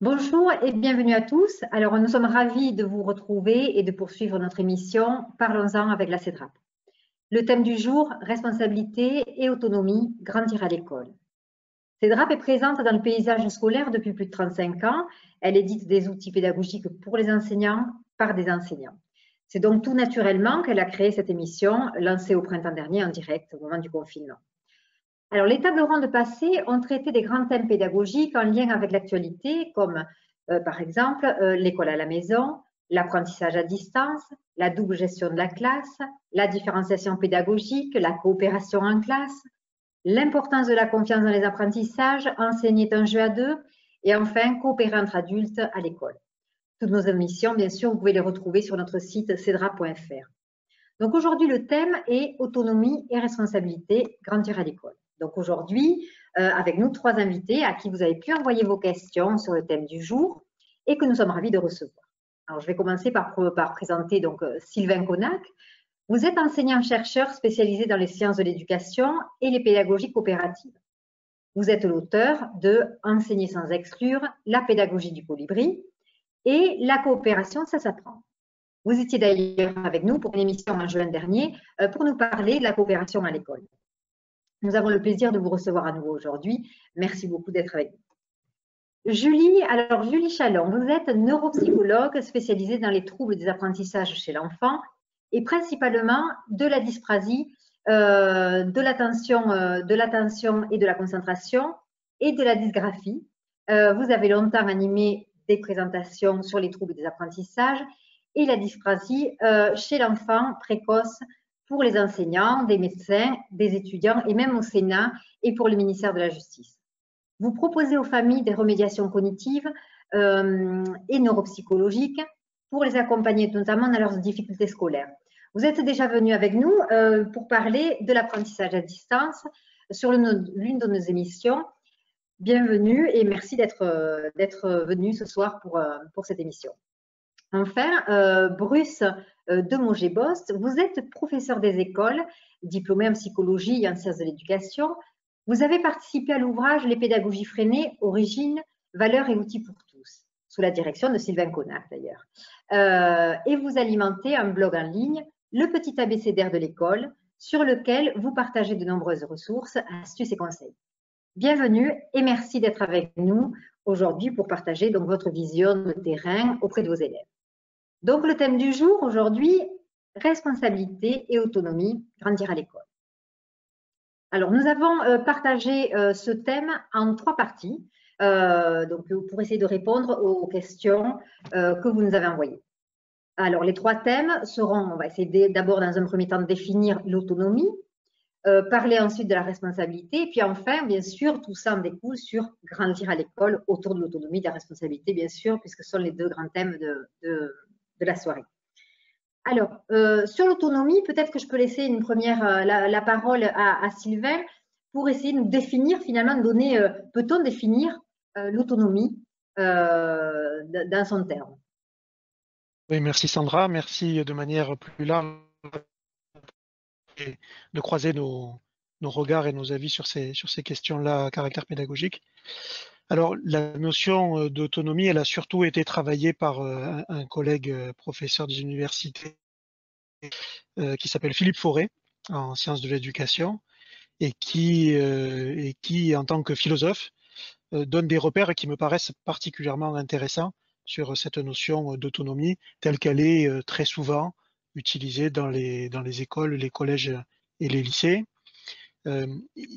Bonjour et bienvenue à tous. Alors, nous sommes ravis de vous retrouver et de poursuivre notre émission Parlons-en avec la CEDRAP. Le thème du jour, responsabilité et autonomie, grandir à l'école. CEDRAP est présente dans le paysage scolaire depuis plus de 35 ans. Elle édite des outils pédagogiques pour les enseignants par des enseignants. C'est donc tout naturellement qu'elle a créé cette émission, lancée au printemps dernier en direct au moment du confinement. Alors, les tables rondes passées ont traité des grands thèmes pédagogiques en lien avec l'actualité, comme par exemple l'école à la maison, l'apprentissage à distance, la double gestion de la classe, la différenciation pédagogique, la coopération en classe, l'importance de la confiance dans les apprentissages, enseigner est un jeu à deux, et enfin, coopérer entre adultes à l'école. Toutes nos émissions, bien sûr, vous pouvez les retrouver sur notre site cedra.fr. Donc aujourd'hui, le thème est autonomie et responsabilité, grandir à l'école. Donc aujourd'hui, avec nous, 3 invités à qui vous avez pu envoyer vos questions sur le thème du jour et que nous sommes ravis de recevoir. Alors, je vais commencer par présenter donc Sylvain Connac. Vous êtes enseignant-chercheur spécialisé dans les sciences de l'éducation et les pédagogies coopératives. Vous êtes l'auteur de Enseigner sans exclure, la pédagogie du colibri et la coopération, ça s'apprend. Vous étiez d'ailleurs avec nous pour une émission en juin dernier pour nous parler de la coopération à l'école. Nous avons le plaisir de vous recevoir à nouveau aujourd'hui. Merci beaucoup d'être avec nous. Julie Chalon, vous êtes neuropsychologue spécialisée dans les troubles des apprentissages chez l'enfant et principalement de la dysprasie, de l'attention et de la concentration et de la dysgraphie. Vous avez longtemps animé des présentations sur les troubles des apprentissages et la dysprasie chez l'enfant précoce pour les enseignants, des médecins, des étudiants et même au Sénat et pour le ministère de la Justice. Vous proposez aux familles des remédiations cognitives et neuropsychologiques pour les accompagner notamment dans leurs difficultés scolaires. Vous êtes déjà venu avec nous pour parler de l'apprentissage à distance sur l'une de nos émissions. Bienvenue et merci d'être venu ce soir pour cette émission. Enfin, Bruce de Mogé-Bost, vous êtes professeur des écoles, diplômé en psychologie et en sciences de l'éducation. Vous avez participé à l'ouvrage Les pédagogies freinées, origines, valeurs et outils pour tous, sous la direction de Sylvain Connac d'ailleurs. Et vous alimentez un blog en ligne, Le Petit Abécédaire de l'école, sur lequel vous partagez de nombreuses ressources, astuces et conseils. Bienvenue et merci d'être avec nous aujourd'hui pour partager donc votre vision de terrain auprès de vos élèves. Donc, le thème du jour aujourd'hui, responsabilité et autonomie, grandir à l'école. Alors, nous avons partagé ce thème en 3 parties, donc pour essayer de répondre aux questions que vous nous avez envoyées. Alors, les 3 thèmes seront, on va essayer d'abord dans un premier temps de définir l'autonomie, parler ensuite de la responsabilité, et puis enfin, bien sûr, tout ça en découle sur grandir à l'école autour de l'autonomie, de la responsabilité, bien sûr, puisque ce sont les 2 grands thèmes de la soirée. Alors, sur l'autonomie, peut-être que je peux laisser une première la parole à Sylvain pour essayer de nous définir, finalement, peut-on définir l'autonomie dans son terme? Oui, merci Sandra, merci de manière plus large de croiser nos regards et nos avis sur ces questions-là à caractère pédagogique. Alors, la notion d'autonomie, elle a surtout été travaillée par un collègue professeur des universités qui s'appelle Philippe Fauré, en sciences de l'éducation, et qui, en tant que philosophe, donne des repères qui me paraissent particulièrement intéressants sur cette notion d'autonomie telle qu'elle est très souvent utilisée dans les écoles, les collèges et les lycées.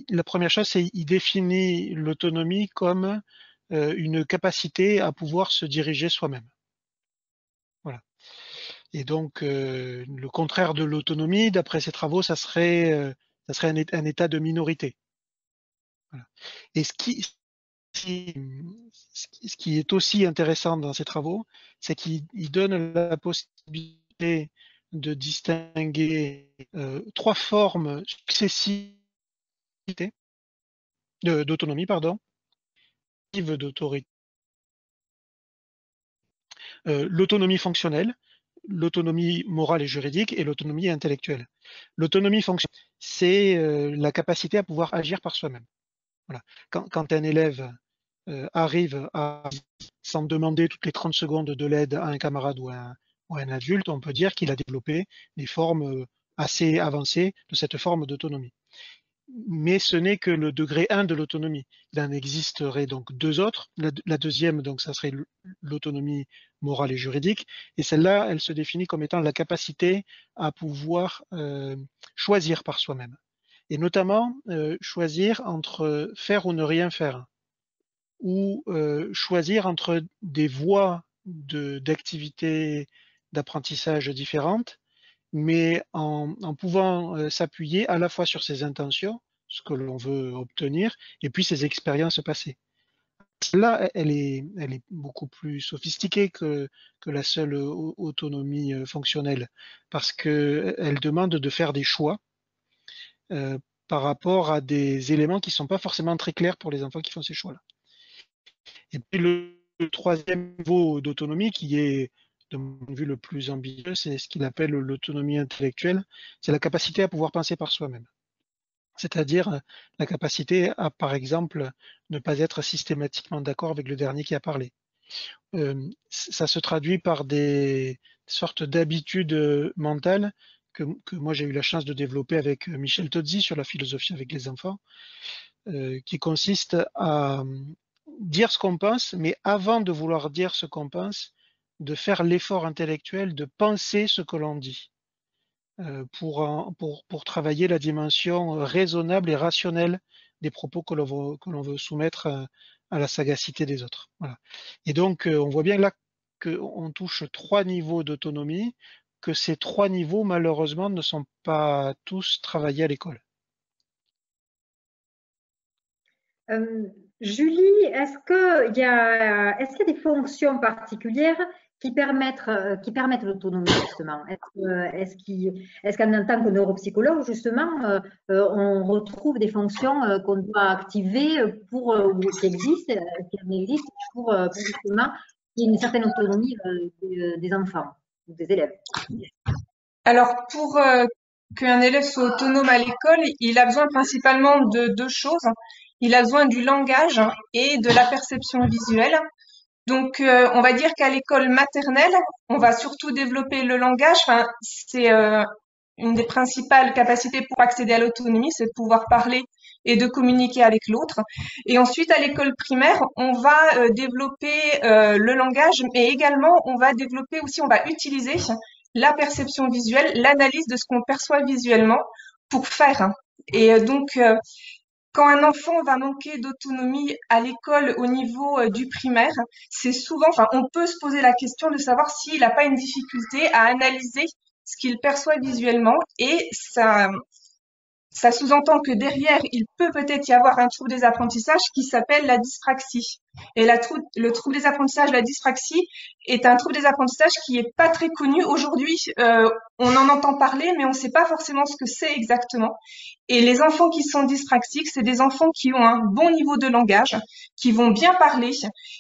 La première chose, c'est qu'il définit l'autonomie comme une capacité à pouvoir se diriger soi-même. Voilà. Et donc, le contraire de l'autonomie, d'après ses travaux, ça serait un état de minorité. Voilà. Et ce qui est aussi intéressant dans ces travaux, c'est qu'il donne la possibilité de distinguer 3 formes successives d'autonomie, d'autorité. L'autonomie fonctionnelle, l'autonomie morale et juridique et l'autonomie intellectuelle. L'autonomie fonctionnelle, c'est la capacité à pouvoir agir par soi-même. Voilà. Quand un élève arrive à, sans demander toutes les 30 secondes de l'aide à un camarade ou à un adulte, on peut dire qu'il a développé des formes assez avancées de cette forme d'autonomie. Mais ce n'est que le degré 1 de l'autonomie. Il en existerait donc deux autres. La deuxième, donc, ça serait l'autonomie morale et juridique. Et celle-là, elle se définit comme étant la capacité à pouvoir choisir par soi-même. Et notamment, choisir entre faire ou ne rien faire. Ou choisir entre des voies d'activité d'apprentissage différentes, mais en pouvant s'appuyer à la fois sur ses intentions, ce que l'on veut obtenir, et puis ses expériences passées. Là, elle est beaucoup plus sophistiquée que la seule autonomie fonctionnelle, parce qu'elle demande de faire des choix par rapport à des éléments qui ne sont pas forcément très clairs pour les enfants qui font ces choix-là. Et puis le troisième niveau d'autonomie, qui est de mon point de vue le plus ambitieux, c'est ce qu'il appelle l'autonomie intellectuelle, c'est la capacité à pouvoir penser par soi-même. C'est-à-dire la capacité à, par exemple, ne pas être systématiquement d'accord avec le dernier qui a parlé. Ça se traduit par des sortes d'habitudes mentales que moi j'ai eu la chance de développer avec Michel Tozzi sur la philosophie avec les enfants, qui consiste à dire ce qu'on pense, mais avant de vouloir dire ce qu'on pense, de faire l'effort intellectuel de penser ce que l'on dit pour travailler la dimension raisonnable et rationnelle des propos que l'on veut soumettre à la sagacité des autres. Voilà. Et donc, on voit bien là qu'on touche 3 niveaux d'autonomie, que ces 3 niveaux, malheureusement, ne sont pas tous travaillés à l'école. Julie, est-ce qu'il y a des fonctions particulières qui permettent l'autonomie, justement? Est-ce qu'en tant que neuropsychologue, justement, on retrouve des fonctions qu'on doit activer ou qui existent pour justement qu'il y ait une certaine autonomie des enfants ou des élèves? Alors, pour qu'un élève soit autonome à l'école, il a besoin principalement de deux choses. Il a besoin du langage et de la perception visuelle. Donc, on va dire qu'à l'école maternelle, on va surtout développer le langage. Enfin, c'est une des principales capacités pour accéder à l'autonomie, c'est de pouvoir parler et de communiquer avec l'autre. Et ensuite, à l'école primaire, on va développer le langage, mais également, on va utiliser la perception visuelle, l'analyse de ce qu'on perçoit visuellement pour faire. Et donc, quand un enfant va manquer d'autonomie à l'école au niveau du primaire, c'est souvent, enfin, on peut se poser la question de savoir s'il n'a pas une difficulté à analyser ce qu'il perçoit visuellement, et ça sous-entend que derrière, il peut peut-être y avoir un trouble des apprentissages qui s'appelle la dyspraxie. Et le trouble des apprentissages, la dyspraxie, est un trouble des apprentissages qui est pas très connu aujourd'hui. On en entend parler, mais on ne sait pas forcément ce que c'est exactement. Et les enfants qui sont dyspraxiques, c'est des enfants qui ont un bon niveau de langage, qui vont bien parler,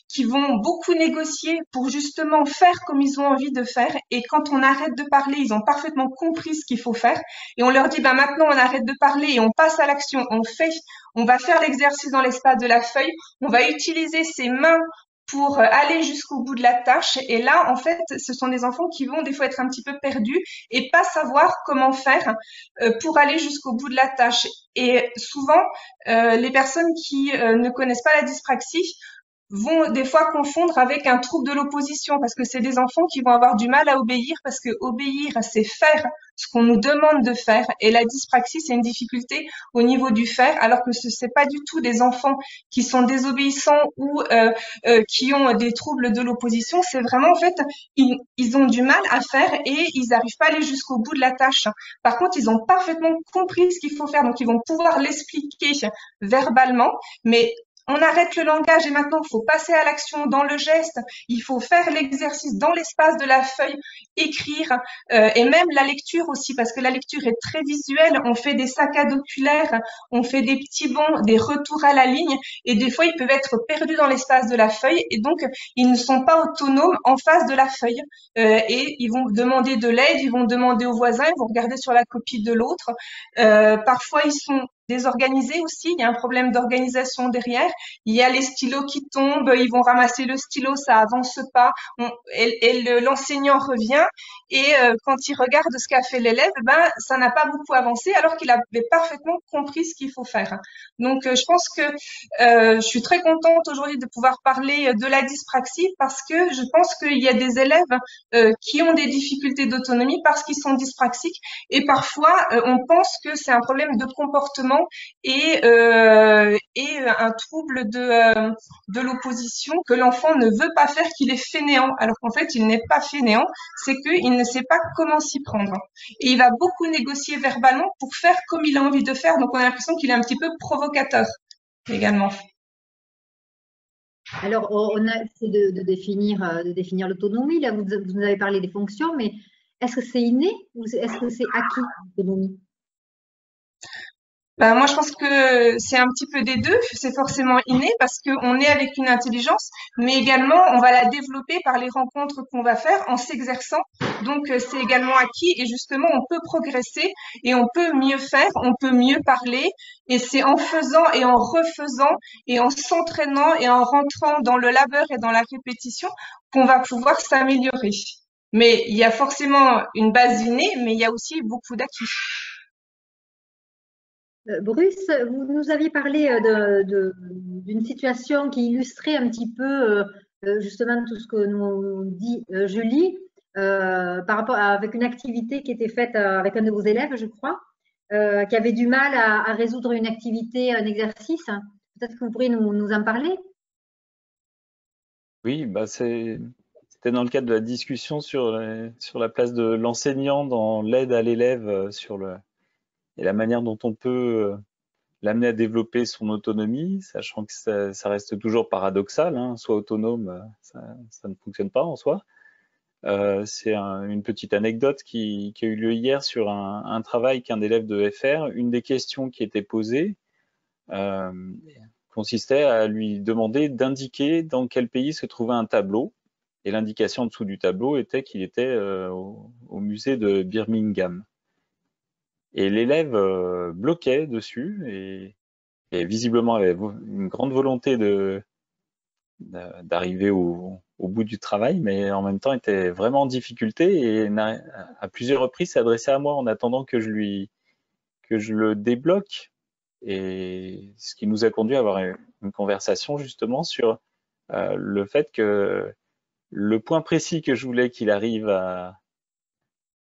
qui vont beaucoup négocier pour justement faire comme ils ont envie de faire. Et quand on arrête de parler, ils ont parfaitement compris ce qu'il faut faire. Et on leur dit, ben maintenant on arrête de parler et on passe à l'action. On va faire l'exercice dans l'espace de la feuille. On va utiliser ses mains pour aller jusqu'au bout de la tâche. Et là, en fait, ce sont des enfants qui vont des fois être un petit peu perdus et pas savoir comment faire pour aller jusqu'au bout de la tâche. Et souvent, les personnes qui ne connaissent pas la dyspraxie vont des fois confondre avec un trouble de l'opposition, parce que c'est des enfants qui vont avoir du mal à obéir, parce que obéir, c'est faire ce qu'on nous demande de faire, et la dyspraxie, c'est une difficulté au niveau du faire, alors que ce n'est pas du tout des enfants qui sont désobéissants ou qui ont des troubles de l'opposition. C'est vraiment, en fait, ils ont du mal à faire et ils n'arrivent pas à aller jusqu'au bout de la tâche. Par contre, ils ont parfaitement compris ce qu'il faut faire, donc ils vont pouvoir l'expliquer verbalement, mais on arrête le langage et maintenant il faut passer à l'action dans le geste, il faut faire l'exercice dans l'espace de la feuille, écrire et même la lecture aussi, parce que la lecture est très visuelle, on fait des saccades oculaires, on fait des petits bonds, des retours à la ligne, et des fois ils peuvent être perdus dans l'espace de la feuille et donc ils ne sont pas autonomes en face de la feuille et ils vont demander de l'aide, ils vont demander aux voisins, ils vont regarder sur la copie de l'autre, parfois ils sont désorganisé aussi. Il y a un problème d'organisation derrière. Il y a les stylos qui tombent, ils vont ramasser le stylo, ça avance pas. L'enseignant revient et quand il regarde ce qu'a fait l'élève, ben ça n'a pas beaucoup avancé alors qu'il avait parfaitement compris ce qu'il faut faire. Donc je pense que je suis très contente aujourd'hui de pouvoir parler de la dyspraxie parce que je pense qu'il y a des élèves qui ont des difficultés d'autonomie parce qu'ils sont dyspraxiques et parfois on pense que c'est un problème de comportement et un trouble de l'opposition que l'enfant ne veut pas faire, qu'il est fainéant, alors qu'en fait il n'est pas fainéant, c'est qu'il ne sait pas comment s'y prendre. Et il va beaucoup négocier verbalement pour faire comme il a envie de faire, donc on a l'impression qu'il est un petit peu provocateur également. Alors, on a essayé de définir l'autonomie. Là, vous nous avez parlé des fonctions, mais est-ce que c'est inné ou est-ce que c'est acquis, l'autonomie? Ben, moi, je pense que c'est un petit peu des deux. C'est forcément inné parce qu'on est avec une intelligence, mais également, on va la développer par les rencontres qu'on va faire en s'exerçant. Donc, c'est également acquis et justement, on peut progresser et on peut mieux faire, on peut mieux parler. Et c'est en faisant et en refaisant et en s'entraînant et en rentrant dans le labeur et dans la répétition qu'on va pouvoir s'améliorer. Mais il y a forcément une base innée, mais il y a aussi beaucoup d'acquis. Bruce, vous nous aviez parlé d'une situation qui illustrait un petit peu justement tout ce que nous dit Julie par rapport avec une activité qui était faite avec un de vos élèves, je crois, qui avait du mal à résoudre une activité, un exercice. Peut-être que vous pourriez nous en parler. Oui, bah c'était dans le cadre de la discussion sur la place de l'enseignant dans l'aide à l'élève et la manière dont on peut l'amener à développer son autonomie, sachant que ça reste toujours paradoxal, hein, soit autonome, ça ne fonctionne pas en soi. C'est une petite anecdote qui a eu lieu hier sur un travail qu'un élève devait faire. Une des questions qui était posée consistait à lui demander d'indiquer dans quel pays se trouvait un tableau. Et l'indication en dessous du tableau était qu'il était au musée de Birmingham. Et l'élève bloquait dessus et visiblement avait une grande volonté d'arriver au bout du travail, mais en même temps était vraiment en difficulté et à plusieurs reprises s'est adressé à moi en attendant que je le débloque. Et ce qui nous a conduit à avoir une conversation justement sur le fait que le point précis que je voulais qu'il arrive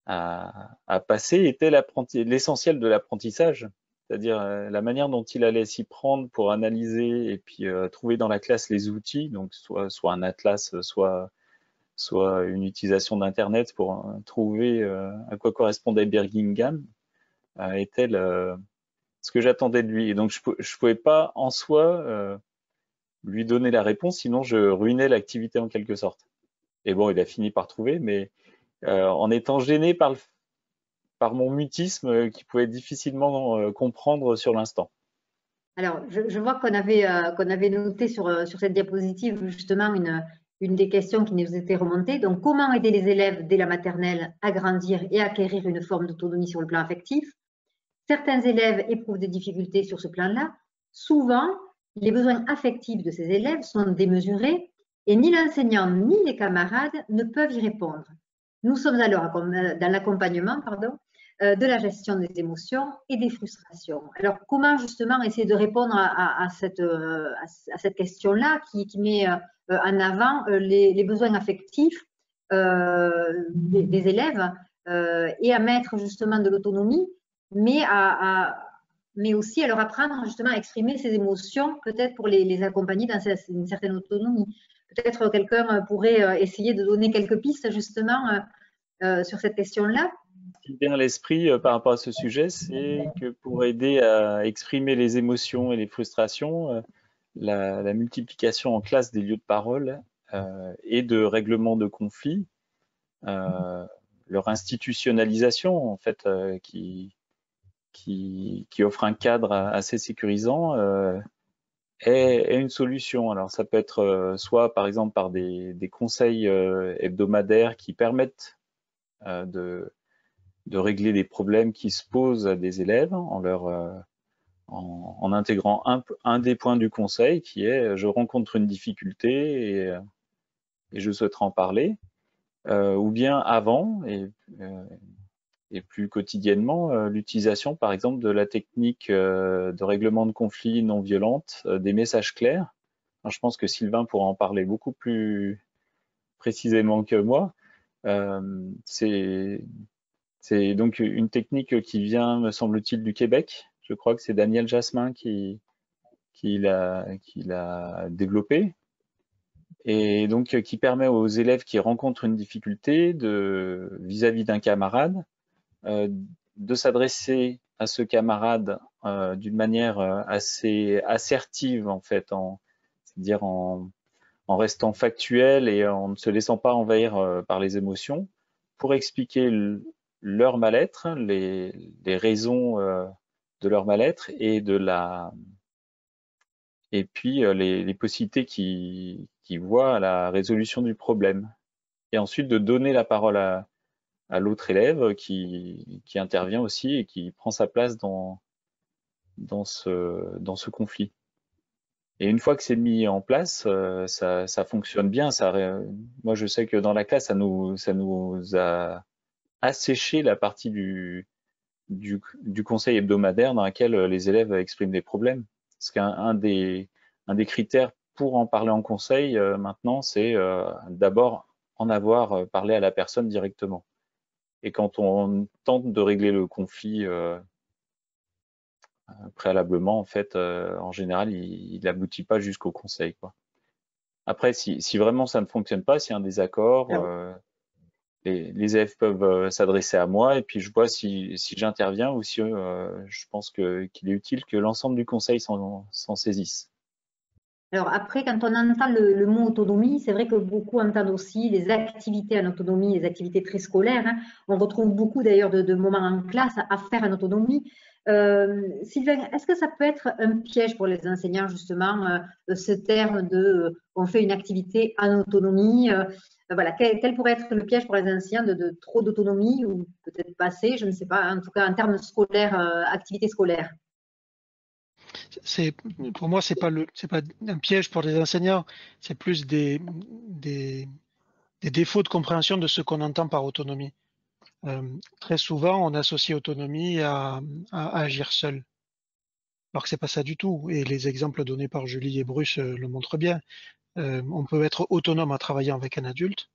à passer était l'essentiel de l'apprentissage, c'est-à-dire la manière dont il allait s'y prendre pour analyser et puis trouver dans la classe les outils, donc soit un atlas, soit une utilisation d'Internet pour trouver à quoi correspondait Birmingham, était ce que j'attendais de lui. Et donc je pouvais pas en soi lui donner la réponse, sinon je ruinais l'activité en quelque sorte. Et bon, il a fini par trouver, mais en étant gêné par mon mutisme qu'il pouvait difficilement comprendre sur l'instant. Alors, je vois qu'on avait noté sur cette diapositive justement une des questions qui nous était remontée. Donc, comment aider les élèves dès la maternelle à grandir et à acquérir une forme d'autonomie sur le plan affectif? Certains élèves éprouvent des difficultés sur ce plan-là. Souvent, les besoins affectifs de ces élèves sont démesurés et ni l'enseignant ni les camarades ne peuvent y répondre. Nous sommes alors dans l'accompagnement de la gestion des émotions et des frustrations. Alors, comment justement essayer de répondre à cette question-là qui met en avant les besoins affectifs des élèves et à mettre justement de l'autonomie, mais aussi à leur apprendre justement à exprimer ces émotions, peut-être pour les accompagner dans une certaine autonomie. Peut-être quelqu'un pourrait essayer de donner quelques pistes justement sur cette question-là. Ce qui vient à l'esprit par rapport à ce sujet, c'est que pour aider à exprimer les émotions et les frustrations, la multiplication en classe des lieux de parole et de règlement de conflits, leur institutionnalisation en fait, qui offre un cadre assez sécurisant, est une solution. Alors ça peut être soit par exemple par des conseils hebdomadaires qui permettent de régler des problèmes qui se posent à des élèves en leur en intégrant un des points du conseil qui est je rencontre une difficulté et je souhaiterais en parler, ou bien avant et plus quotidiennement l'utilisation par exemple de la technique de règlement de conflits non violente, des messages clairs. Alors, je pense que Sylvain pourra en parler beaucoup plus précisément que moi. C'est donc une technique qui vient, me semble-t-il, du Québec. Je crois que c'est Daniel Jasmin qui l'a développé. Et donc qui permet aux élèves qui rencontrent une difficulté vis-à-vis d'un camarade de s'adresser à ce camarade d'une manière assez assertive en fait, c'est-à-dire en restant factuel et en ne se laissant pas envahir par les émotions, pour expliquer leur mal-être, les raisons de leur mal-être et puis les possibilités qu'ils voient à la résolution du problème. Et ensuite de donner la parole à l'autre élève qui intervient aussi et qui prend sa place dans ce conflit. Et une fois que c'est mis en place, ça fonctionne bien. Moi, je sais que dans la classe, ça nous a asséché la partie du conseil hebdomadaire dans laquelle les élèves expriment des problèmes. Parce qu'un des critères pour en parler en conseil maintenant, c'est d'abord en avoir parlé à la personne directement. Et quand on tente de régler le conflit préalablement, en fait, en général, il n'aboutit pas jusqu'au conseil, quoi. Après, si vraiment ça ne fonctionne pas, s'il y a un désaccord, les élèves peuvent s'adresser à moi et puis je vois si j'interviens ou si je pense qu'il est utile que l'ensemble du conseil s'en saisisse. Alors après, quand on entend le mot autonomie, c'est vrai que beaucoup entendent aussi les activités en autonomie, les activités très scolaires, hein. On retrouve beaucoup d'ailleurs de moments en classe à faire en autonomie. Sylvain, est-ce que ça peut être un piège pour les enseignants justement, ce terme de on fait une activité en autonomie, voilà, quel pourrait être le piège pour les enseignants de trop d'autonomie ou peut-être pas assez, je ne sais pas, en tout cas en termes scolaires, activités scolaires? Pour moi, c'est pas un piège pour les enseignants, c'est plus des défauts de compréhension de ce qu'on entend par autonomie. Très souvent, on associe autonomie à agir seul, alors que c'est pas ça du tout. Et les exemples donnés par Julie et Bruce le montrent bien. On peut être autonome en travaillant avec un adulte.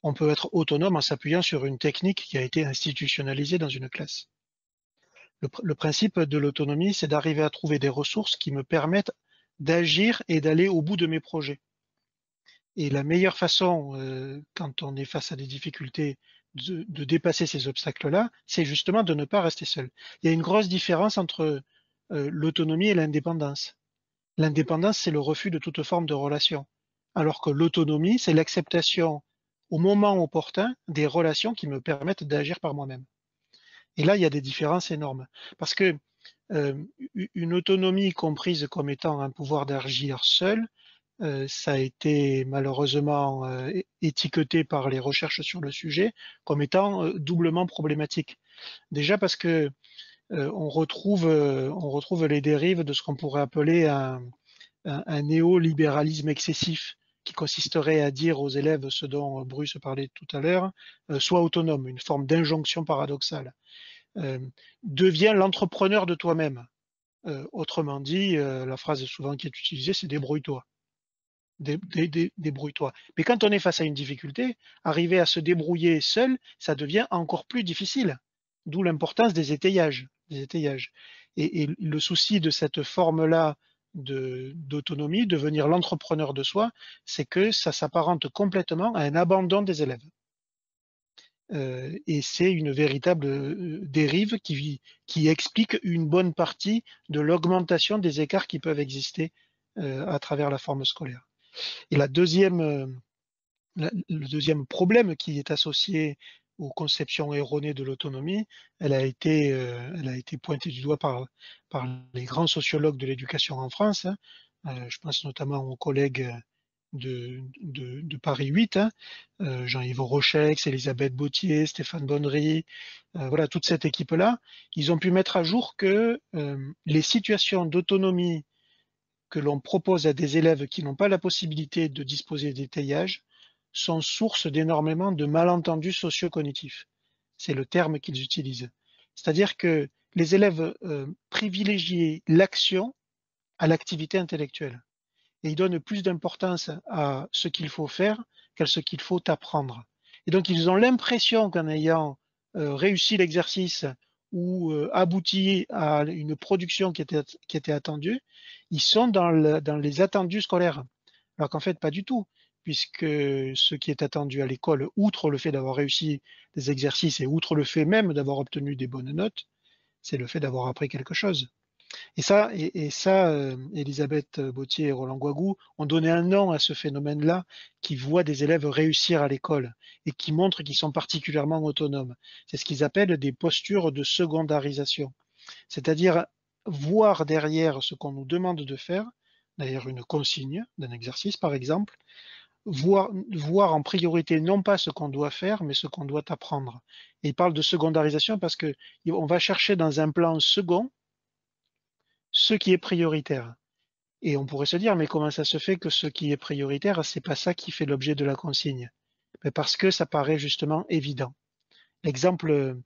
On peut être autonome en s'appuyant sur une technique qui a été institutionnalisée dans une classe. Le principe de l'autonomie, c'est d'arriver à trouver des ressources qui me permettent d'agir et d'aller au bout de mes projets. Et la meilleure façon, quand on est face à des difficultés, de dépasser ces obstacles-là, c'est justement de ne pas rester seul. Il y a une grosse différence entre l'autonomie et l'indépendance. L'indépendance, c'est le refus de toute forme de relation, alors que l'autonomie, c'est l'acceptation au moment opportun des relations qui me permettent d'agir par moi-même. Et là, il y a des différences énormes, parce que une autonomie comprise comme étant un pouvoir d'agir seul, ça a été malheureusement étiqueté par les recherches sur le sujet comme étant doublement problématique. Déjà parce que on retrouve les dérives de ce qu'on pourrait appeler un néolibéralisme excessif, qui consisterait à dire aux élèves ce dont Bruce parlait tout à l'heure, sois autonome, une forme d'injonction paradoxale. Deviens l'entrepreneur de toi-même. Autrement dit, la phrase souvent qui est utilisée, c'est débrouille-toi. Débrouille-toi. Mais quand on est face à une difficulté, arriver à se débrouiller seul, ça devient encore plus difficile. D'où l'importance des étayages. Et le souci de cette forme-là d'autonomie, devenir l'entrepreneur de soi, c'est que ça s'apparente complètement à un abandon des élèves. Et c'est une véritable dérive qui explique une bonne partie de l'augmentation des écarts qui peuvent exister à travers la forme scolaire. Et le deuxième problème qui est associé aux conceptions erronées de l'autonomie, elle a été pointée du doigt par les grands sociologues de l'éducation en France. Je pense notamment aux collègues de Paris 8, hein, Jean-Yves Rochex, Elisabeth Bautier, Stéphane Bonnery, voilà, toute cette équipe-là, ils ont pu mettre à jour que les situations d'autonomie que l'on propose à des élèves qui n'ont pas la possibilité de disposer d'étayage sont source d'énormément de malentendus socio-cognitifs. C'est le terme qu'ils utilisent. C'est-à-dire que les élèves privilégient l'action à l'activité intellectuelle. Et ils donnent plus d'importance à ce qu'il faut faire qu'à ce qu'il faut apprendre. Et donc, ils ont l'impression qu'en ayant réussi l'exercice ou abouti à une production qui était attendue, ils sont dans les attendus scolaires. Alors qu'en fait, pas du tout, puisque ce qui est attendu à l'école, outre le fait d'avoir réussi des exercices et outre le fait même d'avoir obtenu des bonnes notes, c'est le fait d'avoir appris quelque chose. Et ça, Elisabeth Bautier et Roland Guagou ont donné un nom à ce phénomène-là qui voit des élèves réussir à l'école et qui montrent qu'ils sont particulièrement autonomes. C'est ce qu'ils appellent des postures de secondarisation. C'est-à-dire voir derrière ce qu'on nous demande de faire, d'ailleurs une consigne d'un exercice par exemple, voir en priorité non pas ce qu'on doit faire, mais ce qu'on doit apprendre. Et il parle de secondarisation parce que on va chercher dans un plan second ce qui est prioritaire. Et on pourrait se dire, mais comment ça se fait que ce qui est prioritaire, c'est pas ça qui fait l'objet de la consigne? Mais parce que ça paraît justement évident. L'exemple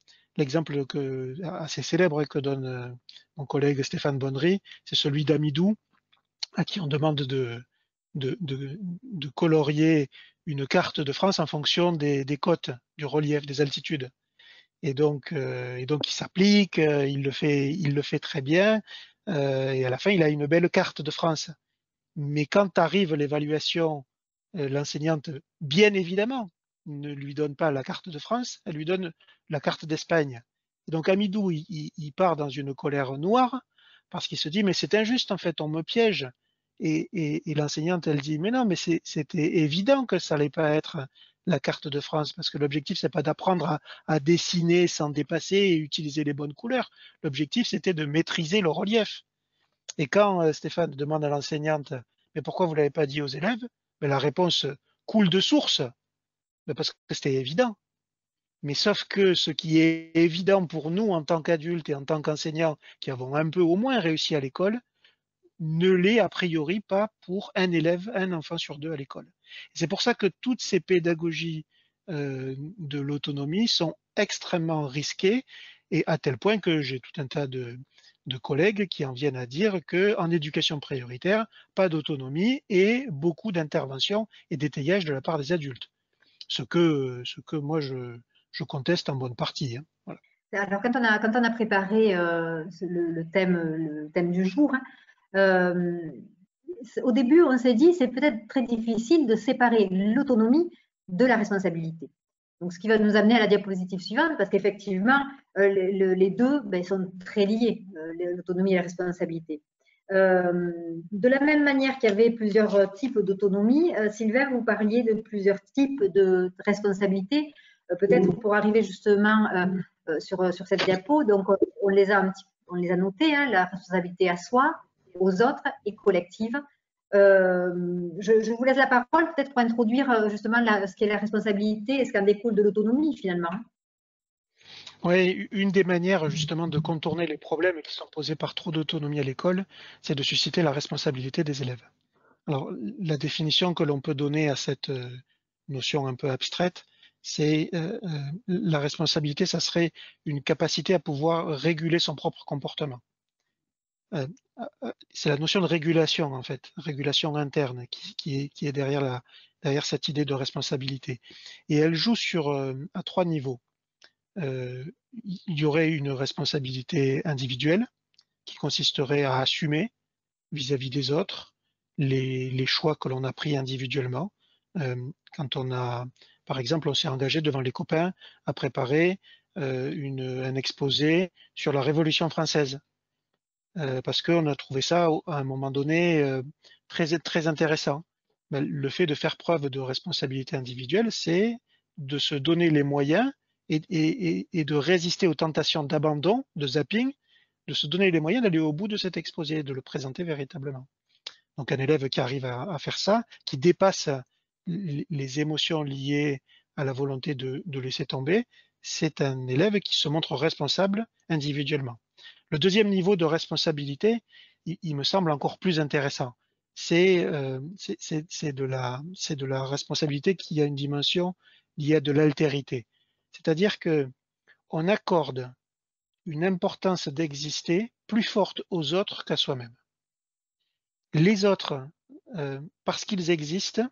assez célèbre que donne mon collègue Stéphane Bonnery, c'est celui d'Amidou, à qui on demande de colorier une carte de France en fonction des côtes, du relief, des altitudes. Et donc il s'applique, il le fait très bien, et à la fin, il a une belle carte de France. Mais quand arrive l'évaluation, l'enseignante, bien évidemment, ne lui donne pas la carte de France, elle lui donne la carte d'Espagne. Et donc Amidou, il part dans une colère noire parce qu'il se dit, mais c'est injuste, en fait, on me piège. Et l'enseignante, elle dit, mais non, mais c'était évident que ça allait pas être la carte de France, parce que l'objectif, c'est pas d'apprendre à dessiner sans dépasser et utiliser les bonnes couleurs. L'objectif, c'était de maîtriser le relief. Et quand Stéphane demande à l'enseignante, mais pourquoi vous l'avez pas dit aux élèves? Ben, la réponse coule de source, ben, parce que c'était évident. Mais sauf que ce qui est évident pour nous en tant qu'adultes et en tant qu'enseignants qui avons un peu au moins réussi à l'école, ne l'est a priori pas pour un élève, un enfant sur deux à l'école. C'est pour ça que toutes ces pédagogies de l'autonomie sont extrêmement risquées, et à tel point que j'ai tout un tas de collègues qui en viennent à dire qu'en éducation prioritaire, pas d'autonomie et beaucoup d'intervention et d'étayage de la part des adultes. Ce que moi je conteste en bonne partie. Hein. Voilà. Alors quand on a préparé le thème du jour, au début, on s'est dit c'est peut-être très difficile de séparer l'autonomie de la responsabilité. Donc, ce qui va nous amener à la diapositive suivante, parce qu'effectivement, les deux sont très liés, l'autonomie et la responsabilité. De la même manière qu'il y avait plusieurs types d'autonomie, Sylvain, vous parliez de plusieurs types de responsabilités, peut-être pour arriver justement sur cette diapo. Donc, on les a notés, hein, la responsabilité à soi, aux autres et collective. Je vous laisse la parole peut-être pour introduire justement ce qu'est la responsabilité et ce qu'en découle de l'autonomie finalement. Oui, une des manières justement de contourner les problèmes qui sont posés par trop d'autonomie à l'école, c'est de susciter la responsabilité des élèves. Alors, la définition que l'on peut donner à cette notion un peu abstraite, c'est la responsabilité, ça serait une capacité à pouvoir réguler son propre comportement. C'est la notion de régulation en fait, régulation interne qui est derrière cette idée de responsabilité. Et elle joue à trois niveaux. Il y aurait une responsabilité individuelle qui consisterait à assumer vis-à-vis des autres les choix que l'on a pris individuellement. Quand par exemple, on s'est engagé devant les copains à préparer un exposé sur la Révolution française. Parce qu'on a trouvé ça à un moment donné très, très intéressant. Mais le fait de faire preuve de responsabilité individuelle, c'est de se donner les moyens et de résister aux tentations d'abandon, de zapping, de se donner les moyens d'aller au bout de cet exposé, de le présenter véritablement. Donc un élève qui arrive à faire ça, qui dépasse les émotions liées à la volonté de laisser tomber, c'est un élève qui se montre responsable individuellement. Le deuxième niveau de responsabilité, il me semble encore plus intéressant. C'est de la responsabilité qui a une dimension liée à de l'altérité. C'est-à-dire que on accorde une importance d'exister plus forte aux autres qu'à soi-même. Les autres, parce qu'ils existent,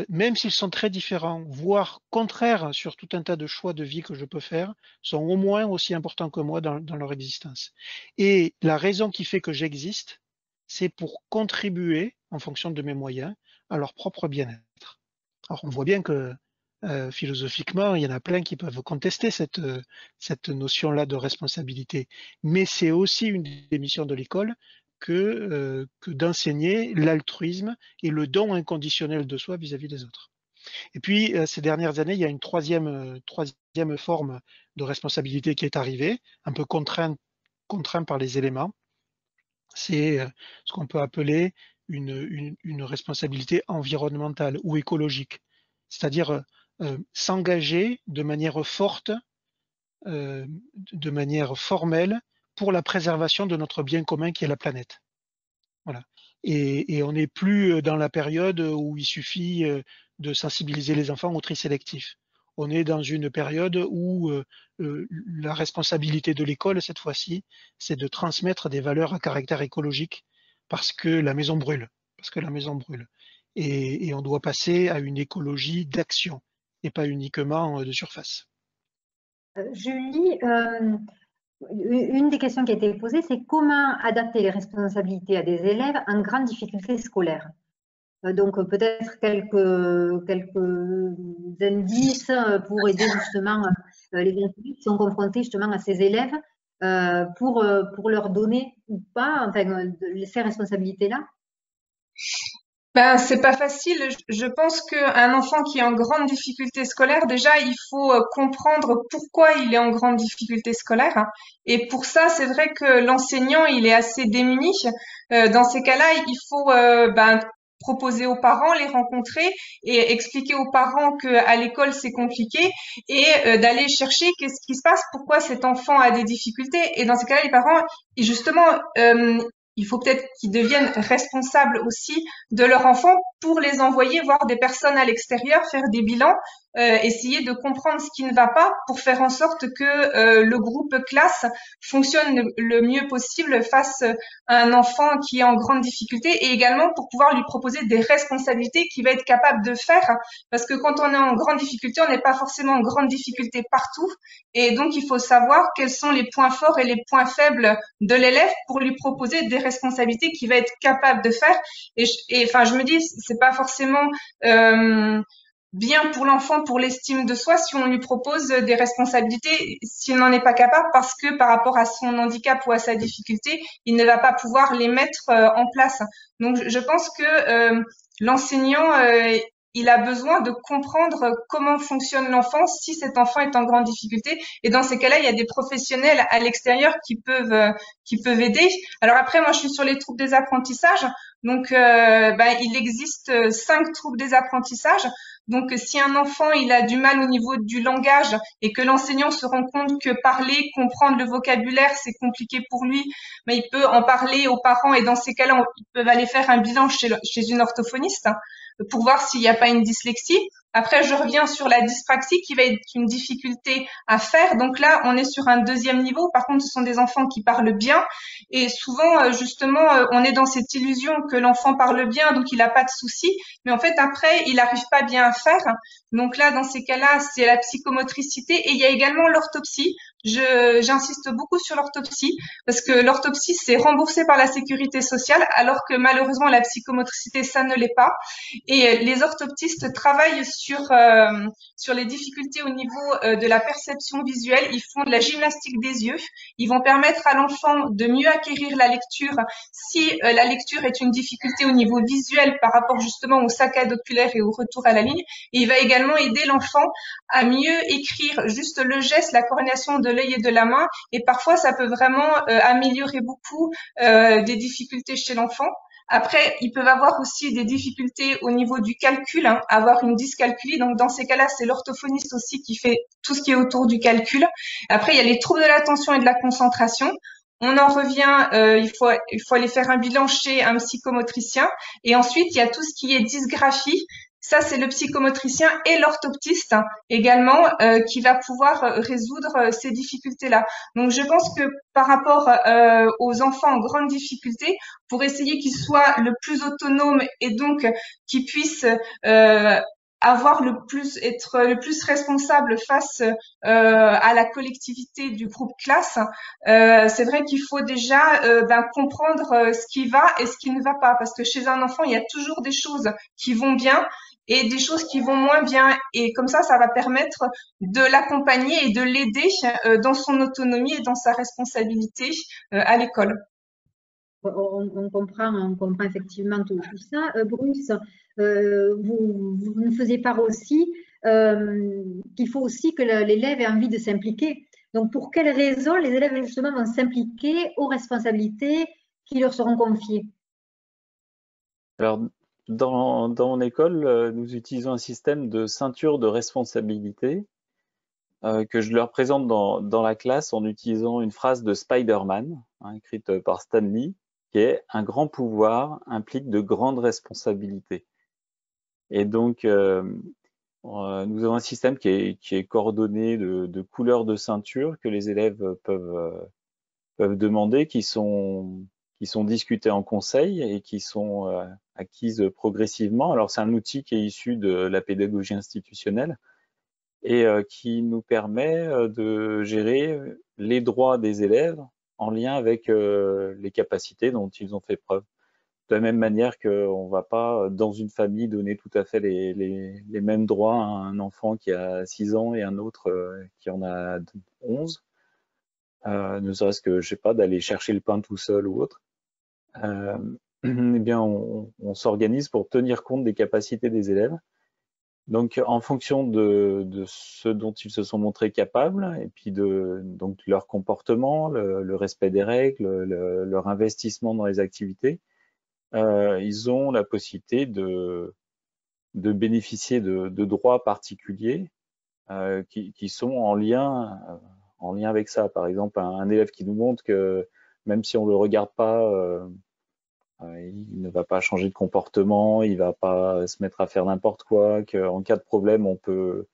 même s'ils sont très différents, voire contraires sur tout un tas de choix de vie que je peux faire, sont au moins aussi importants que moi dans leur existence. Et la raison qui fait que j'existe, c'est pour contribuer, en fonction de mes moyens, à leur propre bien-être. Alors on voit bien que philosophiquement, il y en a plein qui peuvent contester cette notion-là de responsabilité. Mais c'est aussi une des missions de l'école que d'enseigner l'altruisme et le don inconditionnel de soi vis-à-vis des autres. Et puis, ces dernières années, il y a une troisième forme de responsabilité qui est arrivée, un peu contraint par les éléments. C'est ce qu'on peut appeler une responsabilité environnementale ou écologique, c'est-à-dire s'engager de manière forte, de manière formelle, pour la préservation de notre bien commun qui est la planète. Voilà. Et on n'est plus dans la période où il suffit de sensibiliser les enfants au tri sélectif. On est dans une période où la responsabilité de l'école, cette fois-ci, c'est de transmettre des valeurs à caractère écologique parce que la maison brûle. Et on doit passer à une écologie d'action et pas uniquement de surface. Julie, une des questions qui a été posée, c'est comment adapter les responsabilités à des élèves en grande difficulté scolaire. Donc peut-être quelques indices pour aider justement les enfants qui sont confrontés justement à ces élèves pour leur donner ou pas enfin, ces responsabilités-là. Ben, c'est pas facile. Je pense qu'un enfant qui est en grande difficulté scolaire, déjà, il faut comprendre pourquoi il est en grande difficulté scolaire, hein. Et pour ça, c'est vrai que l'enseignant, il est assez démuni. Dans ces cas-là, il faut proposer aux parents, les rencontrer et expliquer aux parents que à l'école c'est compliqué et d'aller chercher qu'est-ce qui se passe, pourquoi cet enfant a des difficultés. Et dans ces cas-là, les parents, justement, il faut peut-être qu'ils deviennent responsables aussi de leur enfant pour les envoyer voir des personnes à l'extérieur, faire des bilans, essayer de comprendre ce qui ne va pas pour faire en sorte que le groupe classe fonctionne le mieux possible face à un enfant qui est en grande difficulté et également pour pouvoir lui proposer des responsabilités qu'il va être capable de faire parce que quand on est en grande difficulté, on n'est pas forcément en grande difficulté partout et donc il faut savoir quels sont les points forts et les points faibles de l'élève pour lui proposer des responsabilités qu'il va être capable de faire et enfin je me dis c'est pas forcément bien pour l'enfant, pour l'estime de soi, si on lui propose des responsabilités, s'il n'en est pas capable, parce que par rapport à son handicap ou à sa difficulté, il ne va pas pouvoir les mettre en place. Donc, je pense que l'enseignant, il a besoin de comprendre comment fonctionne l'enfant si cet enfant est en grande difficulté. Et dans ces cas-là, il y a des professionnels à l'extérieur qui peuvent aider. Alors après, moi, je suis sur les troubles des apprentissages. Donc, il existe 5 troubles des apprentissages. Donc, si un enfant il a du mal au niveau du langage et que l'enseignant se rend compte que parler, comprendre le vocabulaire, c'est compliqué pour lui, mais il peut en parler aux parents et dans ces cas-là, ils peuvent aller faire un bilan chez une orthophoniste pour voir s'il n'y a pas une dyslexie. Après, je reviens sur la dyspraxie qui va être une difficulté à faire. Donc là, on est sur un deuxième niveau. Par contre, ce sont des enfants qui parlent bien. Et souvent, justement, on est dans cette illusion que l'enfant parle bien, donc il n'a pas de soucis. Mais en fait, après, il n'arrive pas bien à faire. Donc là, dans ces cas-là, c'est la psychomotricité. Et il y a également l'orthopsie. J'insiste beaucoup sur l'orthopsie parce que l'orthopsie, c'est remboursé par la sécurité sociale, alors que malheureusement, la psychomotricité, ça ne l'est pas. Et les orthoptistes travaillent sur les difficultés au niveau de la perception visuelle. Ils font de la gymnastique des yeux. Ils vont permettre à l'enfant de mieux acquérir la lecture si la lecture est une difficulté au niveau visuel par rapport justement aux saccades oculaires et au retour à la ligne. Et il va également aider l'enfant à mieux écrire juste le geste, la coordination de l'œil et de la main. Et parfois, ça peut vraiment améliorer beaucoup des difficultés chez l'enfant. Après, ils peuvent avoir aussi des difficultés au niveau du calcul, hein, avoir une dyscalculie. Donc, dans ces cas-là, c'est l'orthophoniste aussi qui fait tout ce qui est autour du calcul. Après, il y a les troubles de l'attention et de la concentration. On en revient, il faut aller faire un bilan chez un psychomotricien. Et ensuite, il y a tout ce qui est dysgraphie. Ça, c'est le psychomotricien et l'orthoptiste hein, également qui va pouvoir résoudre ces difficultés-là. Donc, je pense que par rapport aux enfants en grande difficulté, pour essayer qu'ils soient le plus autonomes et donc qu'ils puissent avoir être le plus responsable face à la collectivité du groupe classe, c'est vrai qu'il faut déjà comprendre ce qui va et ce qui ne va pas, parce que chez un enfant, il y a toujours des choses qui vont bien et des choses qui vont moins bien. Et comme ça va permettre de l'accompagner et de l'aider dans son autonomie et dans sa responsabilité à l'école. On comprend effectivement tout ça. Bruce, vous nous faisiez part aussi qu'il faut aussi que l'élève ait envie de s'impliquer. Donc, pour quelles raisons les élèves justement vont s'impliquer aux responsabilités qui leur seront confiées? Alors, dans mon école, nous utilisons un système de ceinture de responsabilité que je leur présente dans la classe en utilisant une phrase de Spider-Man, hein, écrite par Stan Lee, qui est « Un grand pouvoir implique de grandes responsabilités ». Et donc, nous avons un système qui est coordonné de couleurs de ceinture que les élèves peuvent demander, qui sont discutées en conseil et qui sont acquises progressivement. Alors, c'est un outil qui est issu de la pédagogie institutionnelle et qui nous permet de gérer les droits des élèves en lien avec les capacités dont ils ont fait preuve. De la même manière qu'on ne va pas, dans une famille, donner tout à fait les mêmes droits à un enfant qui a 6 ans et un autre qui en a 11. Ne serait-ce que, je sais pas, d'aller chercher le pain tout seul ou autre. Eh bien, on s'organise pour tenir compte des capacités des élèves. Donc, en fonction de ce dont ils se sont montrés capables, et puis donc leur comportement, le respect des règles, leur investissement dans les activités, ils ont la possibilité de bénéficier de droits particuliers qui sont en lien avec ça. Par exemple, un élève qui nous montre que même si on le regarde pas, il ne va pas changer de comportement, il va pas se mettre à faire n'importe quoi, qu'en cas de problème, on peut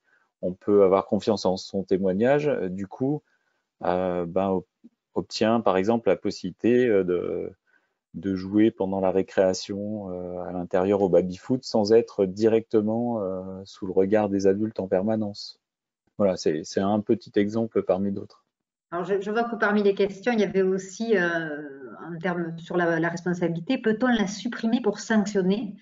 avoir confiance en son témoignage. Du coup, obtient par exemple la possibilité de jouer pendant la récréation à l'intérieur au baby-foot sans être directement sous le regard des adultes en permanence. Voilà, c'est un petit exemple parmi d'autres. Alors, je vois que parmi les questions, il y avait aussi, en termes sur la responsabilité, peut-on la supprimer pour sanctionner,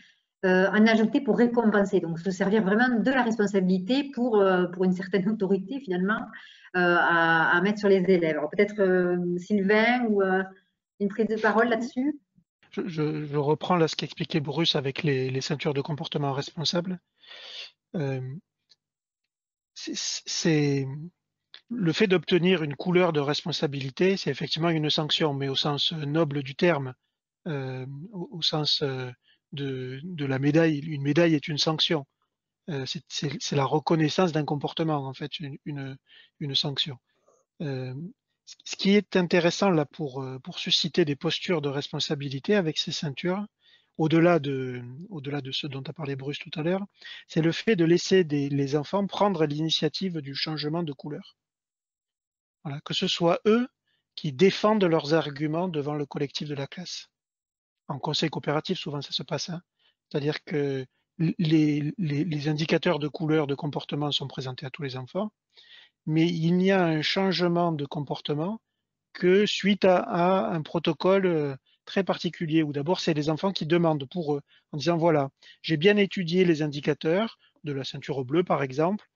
en ajouter pour récompenser? Donc, se servir vraiment de la responsabilité pour une certaine autorité, finalement, à mettre sur les élèves. Alors, peut-être Sylvain ou une prise de parole là-dessus? Je reprends là ce qu'expliquait Bruce avec les ceintures de comportement responsable. C'est le fait d'obtenir une couleur de responsabilité, c'est effectivement une sanction, mais au sens noble du terme, au sens de la médaille. Une médaille est une sanction. C'est la reconnaissance d'un comportement, en fait, une sanction. Ce qui est intéressant là pour susciter des postures de responsabilité avec ces ceintures, au-delà de ce dont a parlé Bruce tout à l'heure, c'est le fait de laisser les enfants prendre l'initiative du changement de couleur. Voilà, que ce soit eux qui défendent leurs arguments devant le collectif de la classe. En conseil coopératif, souvent ça se passe. Hein. C'est-à-dire que les indicateurs de couleur, de comportement sont présentés à tous les enfants, mais il n'y a un changement de comportement que suite à un protocole très particulier, où d'abord c'est les enfants qui demandent pour eux, en disant voilà, j'ai bien étudié les indicateurs de la ceinture bleue par exemple,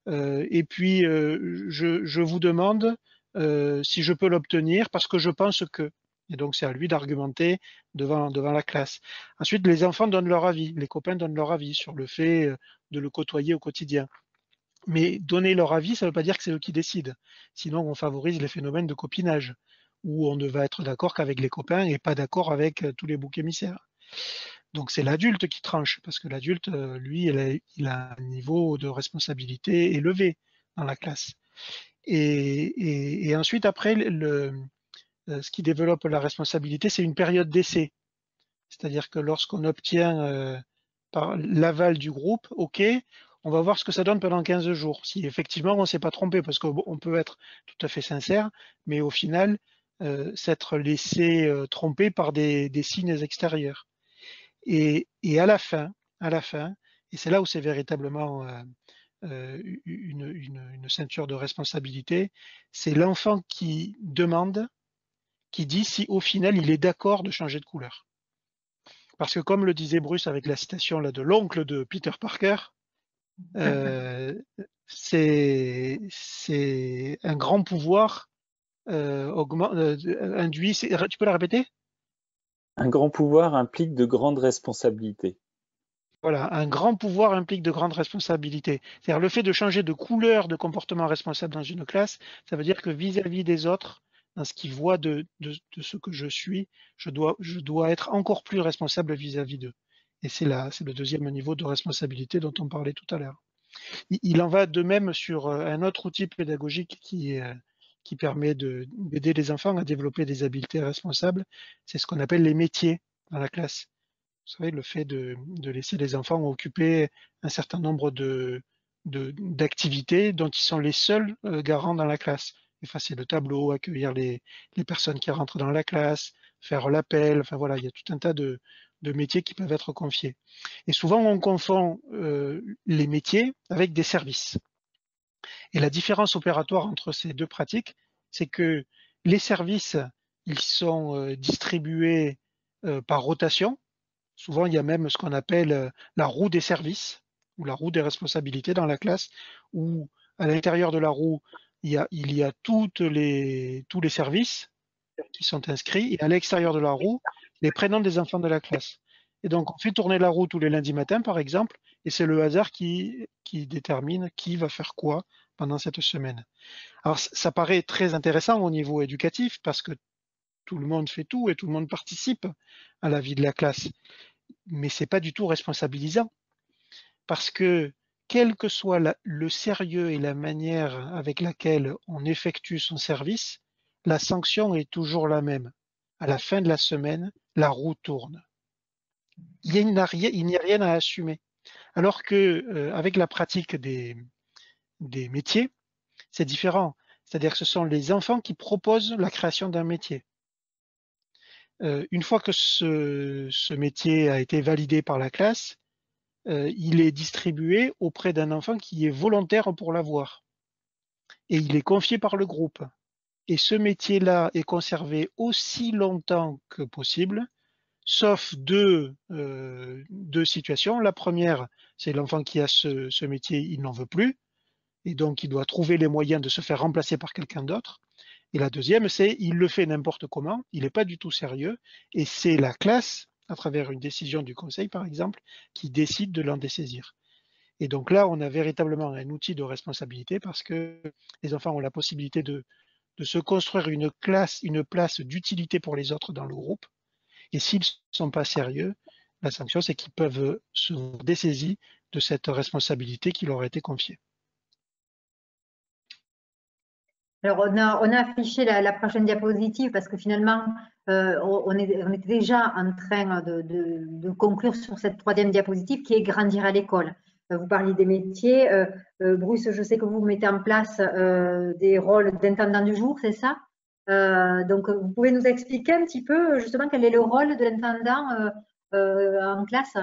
et puis je vous demande si je peux l'obtenir parce que je pense que. Et donc c'est à lui d'argumenter devant la classe. Ensuite, les enfants donnent leur avis, les copains donnent leur avis sur le fait de le côtoyer au quotidien. Mais donner leur avis, ça ne veut pas dire que c'est eux qui décident. Sinon, on favorise les phénomènes de copinage, où on ne va être d'accord qu'avec les copains et pas d'accord avec tous les boucs émissaires. Donc c'est l'adulte qui tranche, parce que l'adulte, lui, il a un niveau de responsabilité élevé dans la classe. Et ensuite, après, ce qui développe la responsabilité, c'est une période d'essai. C'est-à-dire que lorsqu'on obtient par l'aval du groupe, OK, on va voir ce que ça donne pendant 15 jours. Si effectivement on ne s'est pas trompé, parce qu'on peut être tout à fait sincère, mais au final, s'être laissé tromper par des signes extérieurs. Et à la fin, et c'est là où c'est véritablement une ceinture de responsabilité, c'est l'enfant qui demande, qui dit si au final il est d'accord de changer de couleur. Parce que comme le disait Bruce avec la citation là, de l'oncle de Peter Parker, c'est un grand pouvoir induit. Tu peux la répéter? Un grand pouvoir implique de grandes responsabilités. Voilà, un grand pouvoir implique de grandes responsabilités. C'est-à-dire le fait de changer de couleur de comportement responsable dans une classe, ça veut dire que vis-à-vis des autres, dans ce qu'ils voient de ce que je suis, je dois être encore plus responsable vis-à-vis d'eux. Et c'est le deuxième niveau de responsabilité dont on parlait tout à l'heure. Il en va de même sur un autre outil pédagogique qui permet d'aider les enfants à développer des habiletés responsables. C'est ce qu'on appelle les métiers dans la classe. Vous savez, le fait de laisser les enfants occuper un certain nombre d'activités dont ils sont les seuls garants dans la classe. Effacer le tableau, accueillir les personnes qui rentrent dans la classe, faire l'appel, enfin voilà, il y a tout un tas de métiers qui peuvent être confiés. Et souvent, on confond les métiers avec des services. Et la différence opératoire entre ces deux pratiques, c'est que les services, ils sont distribués par rotation. Souvent, il y a même ce qu'on appelle la roue des services ou la roue des responsabilités dans la classe, où à l'intérieur de la roue, il y a tous les services qui sont inscrits, et à l'extérieur de la roue, les prénoms des enfants de la classe. Et donc, on fait tourner la roue tous les lundis matins, par exemple, et c'est le hasard qui détermine qui va faire quoi pendant cette semaine. Alors, ça paraît très intéressant au niveau éducatif, parce que tout le monde fait tout et tout le monde participe à la vie de la classe. Mais c'est pas du tout responsabilisant, parce que quel que soit le sérieux et la manière avec laquelle on effectue son service, la sanction est toujours la même. À la fin de la semaine, la roue tourne. Il n'y a rien à assumer. Alors que avec la pratique des métiers, c'est différent. C'est-à-dire que ce sont les enfants qui proposent la création d'un métier. Une fois que ce métier a été validé par la classe, il est distribué auprès d'un enfant qui est volontaire pour l'avoir. Et il est confié par le groupe. Et ce métier-là est conservé aussi longtemps que possible, sauf deux situations. La première, c'est l'enfant qui a ce métier, il n'en veut plus, et donc il doit trouver les moyens de se faire remplacer par quelqu'un d'autre. Et la deuxième, c'est il le fait n'importe comment, il n'est pas du tout sérieux, et c'est la classe, à travers une décision du conseil par exemple, qui décide de l'en dessaisir. Et donc là, on a véritablement un outil de responsabilité parce que les enfants ont la possibilité de se construire une place d'utilité pour les autres dans le groupe. Et s'ils ne sont pas sérieux, la sanction, c'est qu'ils peuvent se dessaisir de cette responsabilité qui leur a été confiée. Alors, on a affiché la prochaine diapositive parce que finalement, on était déjà en train de conclure sur cette troisième diapositive qui est grandir à l'école. Vous parliez des métiers. Bruce, je sais que vous mettez en place des rôles d'intendant du jour, c'est ça? Donc, vous pouvez nous expliquer un petit peu justement quel est le rôle de l'intendant en classe?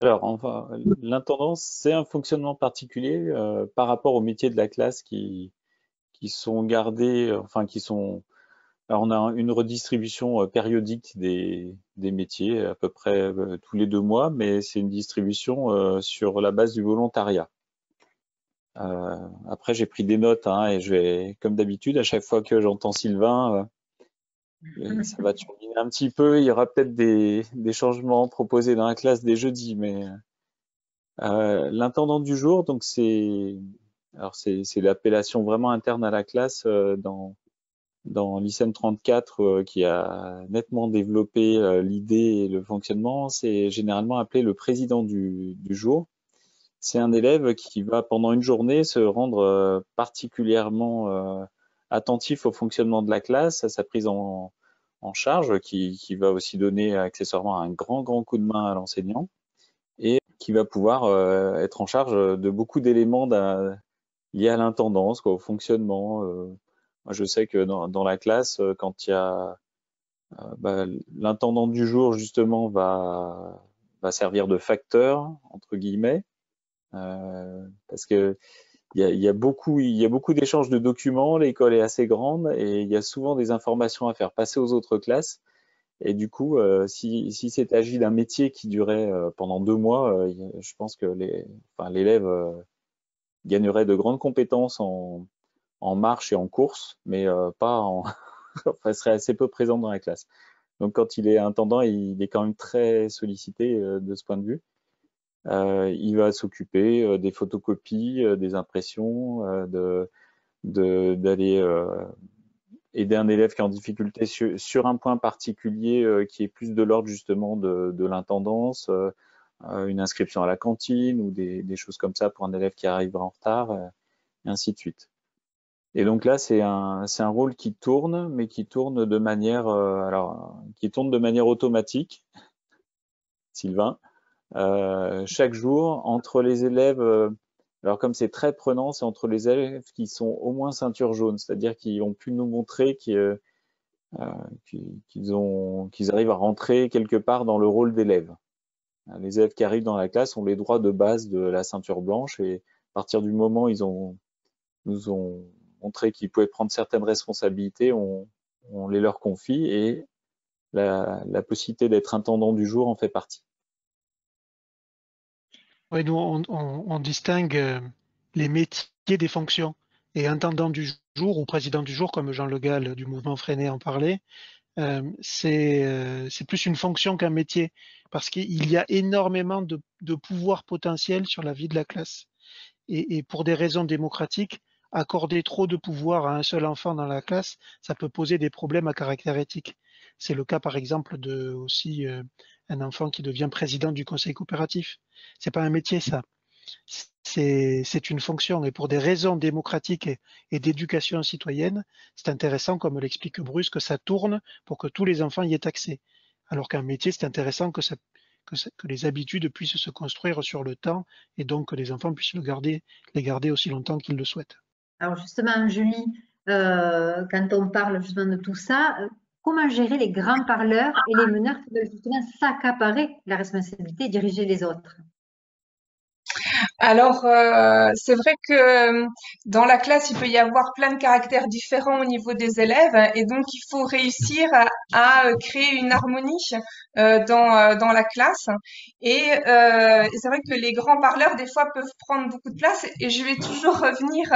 Alors, l'intendance, c'est un fonctionnement particulier par rapport aux métiers de la classe qui sont gardés, enfin qui sont. Alors on a une redistribution périodique des métiers, à peu près tous les 2 mois, mais c'est une distribution sur la base du volontariat. Après, j'ai pris des notes hein, et je vais, comme d'habitude, à chaque fois que j'entends Sylvain, ça va turbiner un petit peu. Il y aura peut-être des changements proposés dans la classe des jeudis, mais l'intendant du jour, donc c'est l'appellation vraiment interne à la classe dans dans l'ICEM 34 qui a nettement développé l'idée et le fonctionnement, c'est généralement appelé le président du jour. C'est un élève qui va pendant une journée se rendre particulièrement attentif au fonctionnement de la classe, à sa prise en charge, qui va aussi donner accessoirement un grand coup de main à l'enseignant et qui va pouvoir être en charge de beaucoup d'éléments liés à l'intendance, au fonctionnement. Moi, je sais que dans la classe, quand il y a l'intendant du jour, justement, va servir de facteur, entre guillemets, parce que il y a beaucoup d'échanges de documents, l'école est assez grande et il y a souvent des informations à faire passer aux autres classes. Et du coup, si c'est agi d'un métier qui durait pendant 2 mois, je pense que l'élève gagnerait de grandes compétences en marche et en course, mais pas en enfin, serait assez peu présent dans la classe. Donc quand il est intendant, il est quand même très sollicité de ce point de vue. Il va s'occuper des photocopies, des impressions, d'aller aider un élève qui est en difficulté sur un point particulier qui est plus de l'ordre justement de l'intendance, une inscription à la cantine ou des choses comme ça pour un élève qui arrivera en retard, et ainsi de suite. Et donc là, c'est un rôle qui tourne, mais qui tourne de manière, qui tourne de manière automatique, Sylvain. Chaque jour, entre les élèves, alors comme c'est très prenant, c'est entre les élèves qui sont au moins ceinture jaune, c'est-à-dire qui ont pu nous montrer qu'ils arrivent à rentrer quelque part dans le rôle d'élève. Les élèves qui arrivent dans la classe ont les droits de base de la ceinture blanche et à partir du moment où nous ont montré qu'ils pouvaient prendre certaines responsabilités, on les leur confie et la possibilité d'être intendant du jour en fait partie. Oui, nous, on distingue les métiers des fonctions. Et intendant du jour ou président du jour, comme Jean Le Gall du mouvement Freinet en parlait, c'est plus une fonction qu'un métier, parce qu'il y a énormément de pouvoir potentiel sur la vie de la classe. Et pour des raisons démocratiques, accorder trop de pouvoir à un seul enfant dans la classe, ça peut poser des problèmes à caractère éthique. C'est le cas, par exemple, de aussi un enfant qui devient président du conseil coopératif. C'est pas un métier, ça. C'est une fonction. Et pour des raisons démocratiques et d'éducation citoyenne, c'est intéressant, comme l'explique Bruce, que ça tourne pour que tous les enfants y aient accès. Alors qu'un métier, c'est intéressant que les habitudes puissent se construire sur le temps et donc que les enfants puissent les garder aussi longtemps qu'ils le souhaitent. Alors justement, Julie, quand on parle justement de tout ça, comment gérer les grands parleurs et les meneurs qui veulent justement s'accaparer la responsabilité et diriger les autres? Alors, c'est vrai que dans la classe, il peut y avoir plein de caractères différents au niveau des élèves et donc il faut réussir à créer une harmonie dans la classe. Et c'est vrai que les grands parleurs, des fois, peuvent prendre beaucoup de place et je vais toujours revenir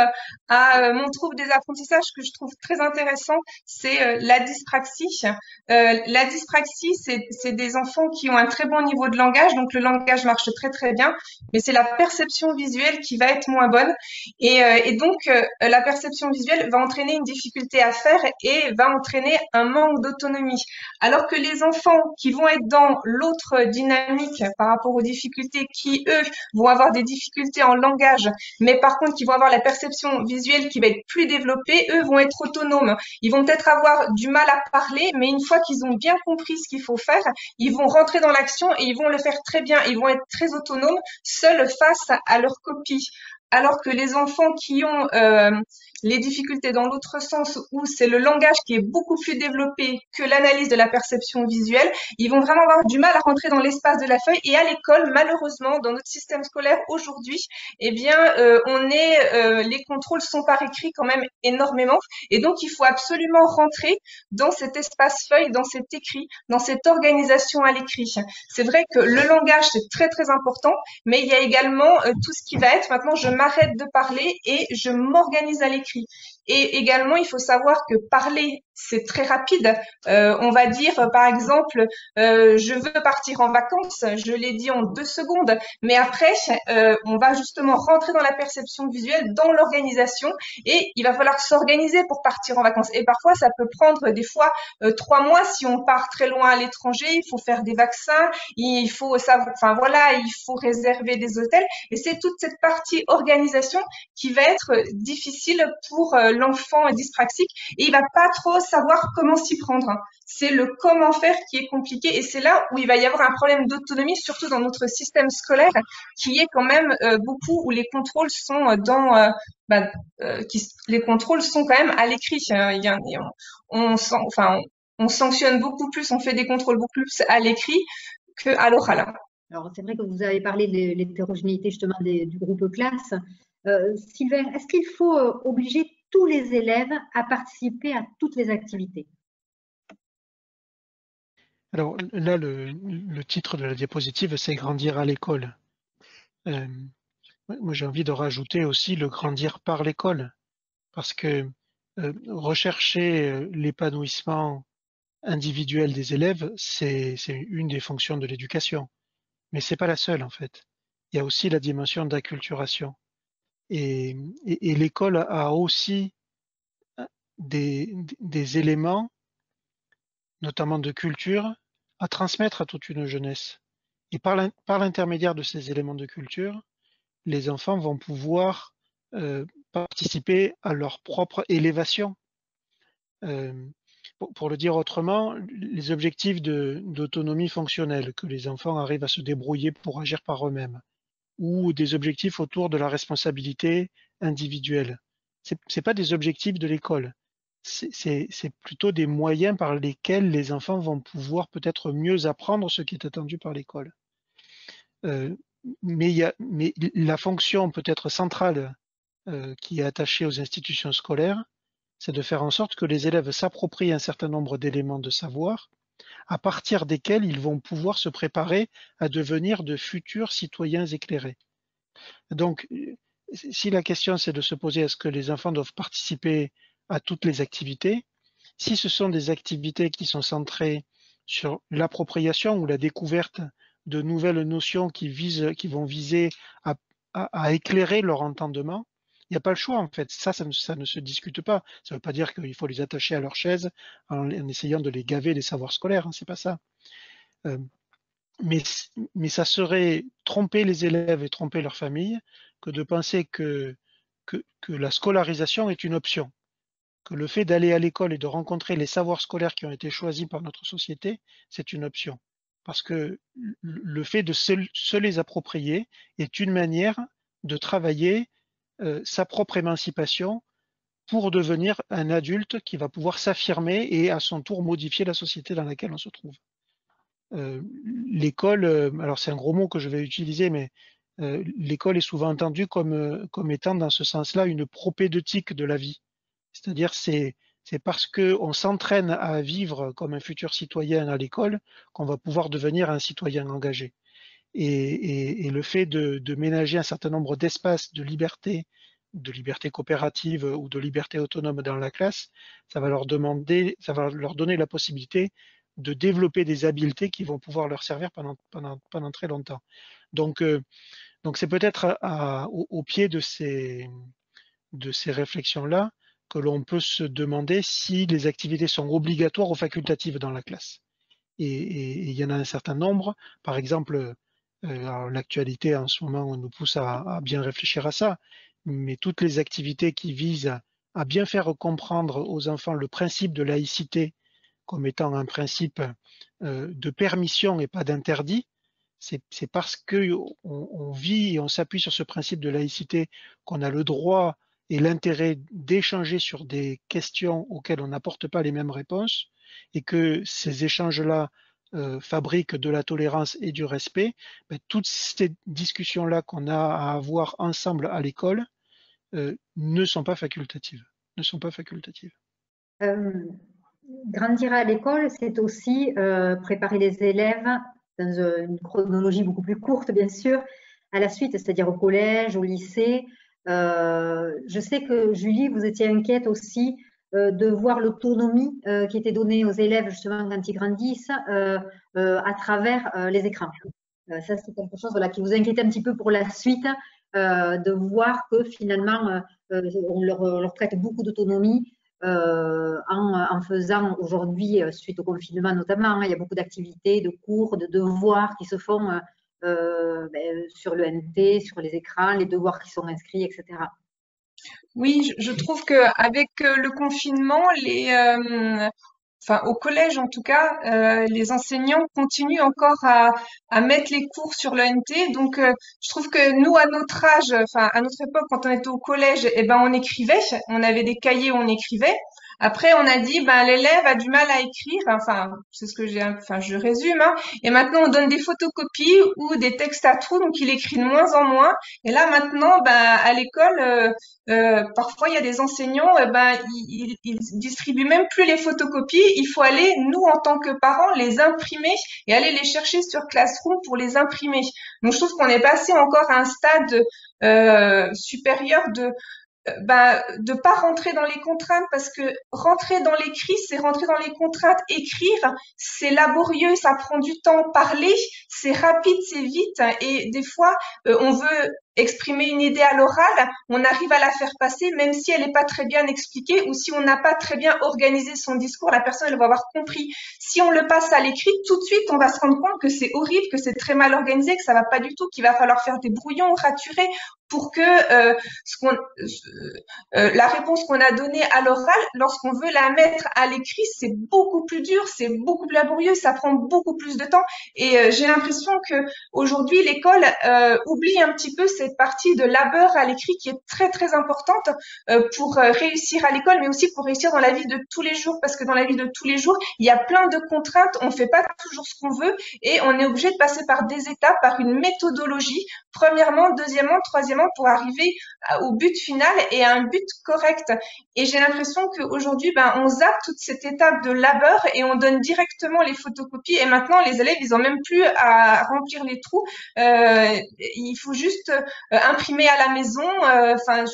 à mon trouble des apprentissages que je trouve très intéressant, c'est la dyspraxie. La dyspraxie, c'est des enfants qui ont un très bon niveau de langage, donc le langage marche très très bien, mais c'est la perception visuelle qui va être moins bonne et donc la perception visuelle va entraîner une difficulté à faire et va entraîner un manque d'autonomie. Alors que les enfants qui vont être dans l'autre dynamique par rapport aux difficultés qui, eux, vont avoir des difficultés en langage, mais par contre qui vont avoir la perception visuelle qui va être plus développée, eux vont être autonomes. Ils vont peut-être avoir du mal à parler, mais une fois qu'ils ont bien compris ce qu'il faut faire, ils vont rentrer dans l'action et ils vont le faire très bien. Ils vont être très autonomes, seuls face à leur copie. Alors que les enfants qui ont les difficultés dans l'autre sens, où c'est le langage qui est beaucoup plus développé que l'analyse de la perception visuelle, ils vont vraiment avoir du mal à rentrer dans l'espace de la feuille. Et à l'école, malheureusement, dans notre système scolaire aujourd'hui, eh bien, les contrôles sont par écrit quand même énormément. Et donc, il faut absolument rentrer dans cet espace feuille, dans cet écrit, dans cette organisation à l'écrit. C'est vrai que le langage, c'est très, très important, mais il y a également tout ce qui va être, maintenant, je m'arrête de parler et je m'organise à l'écrit. Et également, il faut savoir que parler, c'est très rapide. On va dire, par exemple, je veux partir en vacances, je l'ai dit en 2 secondes, mais après, on va justement rentrer dans la perception visuelle, dans l'organisation, et il va falloir s'organiser pour partir en vacances. Et parfois, ça peut prendre des fois 3 mois si on part très loin à l'étranger. Il faut faire des vaccins, il faut savoir, enfin voilà, il faut réserver des hôtels. Et c'est toute cette partie organisation qui va être difficile pour l'enfant dyspraxique, et il va pas trop savoir comment s'y prendre. C'est le comment faire qui est compliqué, et c'est là où il va y avoir un problème d'autonomie, surtout dans notre système scolaire, qui est quand même beaucoup où les contrôles sont les contrôles sont quand même à l'écrit. On sanctionne beaucoup plus, on fait des contrôles beaucoup plus à l'écrit qu'à l'oral. Alors, c'est vrai que vous avez parlé de l'hétérogénéité justement du groupe classe. Sylvain, est-ce qu'il faut obliger tous les élèves à participer à toutes les activités? Alors là, le titre de la diapositive, c'est grandir à l'école. Moi, j'ai envie de rajouter aussi le grandir par l'école, parce que rechercher l'épanouissement individuel des élèves, c'est une des fonctions de l'éducation. Mais c'est pas la seule, en fait. Il y a aussi la dimension d'acculturation. Et l'école a aussi des éléments, notamment de culture, à transmettre à toute une jeunesse. Et par l'intermédiaire de ces éléments de culture, les enfants vont pouvoir participer à leur propre élévation. Pour le dire autrement, les objectifs d'autonomie fonctionnelle, que les enfants arrivent à se débrouiller pour agir par eux-mêmes, ou des objectifs autour de la responsabilité individuelle. C'est pas des objectifs de l'école. C'est plutôt des moyens par lesquels les enfants vont pouvoir peut-être mieux apprendre ce qui est attendu par l'école. Mais la fonction peut-être centrale qui est attachée aux institutions scolaires, c'est de faire en sorte que les élèves s'approprient un certain nombre d'éléments de savoir, à partir desquels ils vont pouvoir se préparer à devenir de futurs citoyens éclairés. Donc, si la question c'est de se poser est-ce que les enfants doivent participer à toutes les activités, si ce sont des activités qui sont centrées sur l'appropriation ou la découverte de nouvelles notions qui vont viser à éclairer leur entendement, il n'y a pas le choix en fait. Ça ne se discute pas. Ça ne veut pas dire qu'il faut les attacher à leur chaise en essayant de les gaver des savoirs scolaires, hein, c'est pas ça. Mais ça serait tromper les élèves et tromper leurs familles que de penser que la scolarisation est une option, que le fait d'aller à l'école et de rencontrer les savoirs scolaires qui ont été choisis par notre société, c'est une option. Parce que le fait de se les approprier est une manière de travailler sa propre émancipation pour devenir un adulte qui va pouvoir s'affirmer et à son tour modifier la société dans laquelle on se trouve. L'école, alors c'est un gros mot que je vais utiliser, mais l'école est souvent entendue comme étant dans ce sens-là une propédeutique de la vie. C'est-à-dire c'est parce qu'on s'entraîne à vivre comme un futur citoyen à l'école qu'on va pouvoir devenir un citoyen engagé. Et le fait de ménager un certain nombre d'espaces de liberté coopérative ou de liberté autonome dans la classe, ça va leur donner la possibilité de développer des habiletés qui vont pouvoir leur servir pendant très longtemps. Donc c'est peut-être au pied de ces réflexions-là que l'on peut se demander si les activités sont obligatoires ou facultatives dans la classe. Et il y en a un certain nombre. Par exemple, l'actualité en ce moment nous pousse à bien réfléchir à ça, mais toutes les activités qui visent à bien faire comprendre aux enfants le principe de laïcité comme étant un principe de permission et pas d'interdit, c'est parce qu'on vit et on s'appuie sur ce principe de laïcité qu'on a le droit et l'intérêt d'échanger sur des questions auxquelles on n'apporte pas les mêmes réponses, et que ces échanges-là fabriquent de la tolérance et du respect. Toutes ces discussions-là qu'on a à avoir ensemble à l'école ne sont pas facultatives. Grandir à l'école, c'est aussi préparer les élèves dans une chronologie beaucoup plus courte, bien sûr, à la suite, c'est-à-dire au collège, au lycée. Je sais que Julie, vous étiez inquiète aussi de voir l'autonomie qui était donnée aux élèves justement quand ils grandissent à travers les écrans. Ça, c'est quelque chose voilà, qui vous inquiète un petit peu pour la suite, de voir que finalement, on leur prête beaucoup d'autonomie en faisant aujourd'hui, suite au confinement notamment, hein, il y a beaucoup d'activités, de cours, de devoirs qui se font sur le NT, sur les écrans, les devoirs qui sont inscrits, etc. Oui, je trouve que avec le confinement, enfin au collège en tout cas, les enseignants continuent encore à mettre les cours sur l'ENT. Donc, je trouve que nous, à notre âge, enfin à notre époque, quand on était au collège, eh ben on écrivait, on avait des cahiers où on écrivait. Après, on a dit, ben l'élève a du mal à écrire. Enfin, c'est ce que enfin je résume. Hein. Et maintenant, on donne des photocopies ou des textes à trous, donc il écrit de moins en moins. Et là, maintenant, ben à l'école parfois, il y a des enseignants, ils distribuent même plus les photocopies. Il faut aller, nous, en tant que parents, les imprimer et aller les chercher sur Classroom pour les imprimer. Donc, je trouve qu'on est passé encore à un stade supérieur de pas rentrer dans les contraintes parce que rentrer dans l'écrit, c'est rentrer dans les contraintes. Écrire, c'est laborieux, ça prend du temps. Parler, c'est rapide, c'est vite. Et des fois, on veut exprimer une idée à l'oral, on arrive à la faire passer, même si elle n'est pas très bien expliquée ou si on n'a pas très bien organisé son discours, la personne elle va avoir compris. Si on le passe à l'écrit, tout de suite, on va se rendre compte que c'est horrible, que c'est très mal organisé, que ça va pas du tout, qu'il va falloir faire des brouillons, raturer pour que la réponse qu'on a donnée à l'oral, lorsqu'on veut la mettre à l'écrit, c'est beaucoup plus dur, c'est beaucoup plus laborieux, ça prend beaucoup plus de temps. Et j'ai l'impression que aujourd'hui l'école oublie un petit peu cette partie de labeur à l'écrit qui est très très importante pour réussir à l'école, mais aussi pour réussir dans la vie de tous les jours, parce que dans la vie de tous les jours, il y a plein de contraintes, on fait pas toujours ce qu'on veut et on est obligé de passer par des étapes, par une méthodologie, premièrement, deuxièmement, troisièmement, pour arriver au but final et à un but correct. Et j'ai l'impression qu'aujourd'hui, on zappe toute cette étape de labeur et on donne directement les photocopies. Et maintenant, les élèves, ils ont même plus à remplir les trous. Il faut juste imprimer à la maison. Enfin,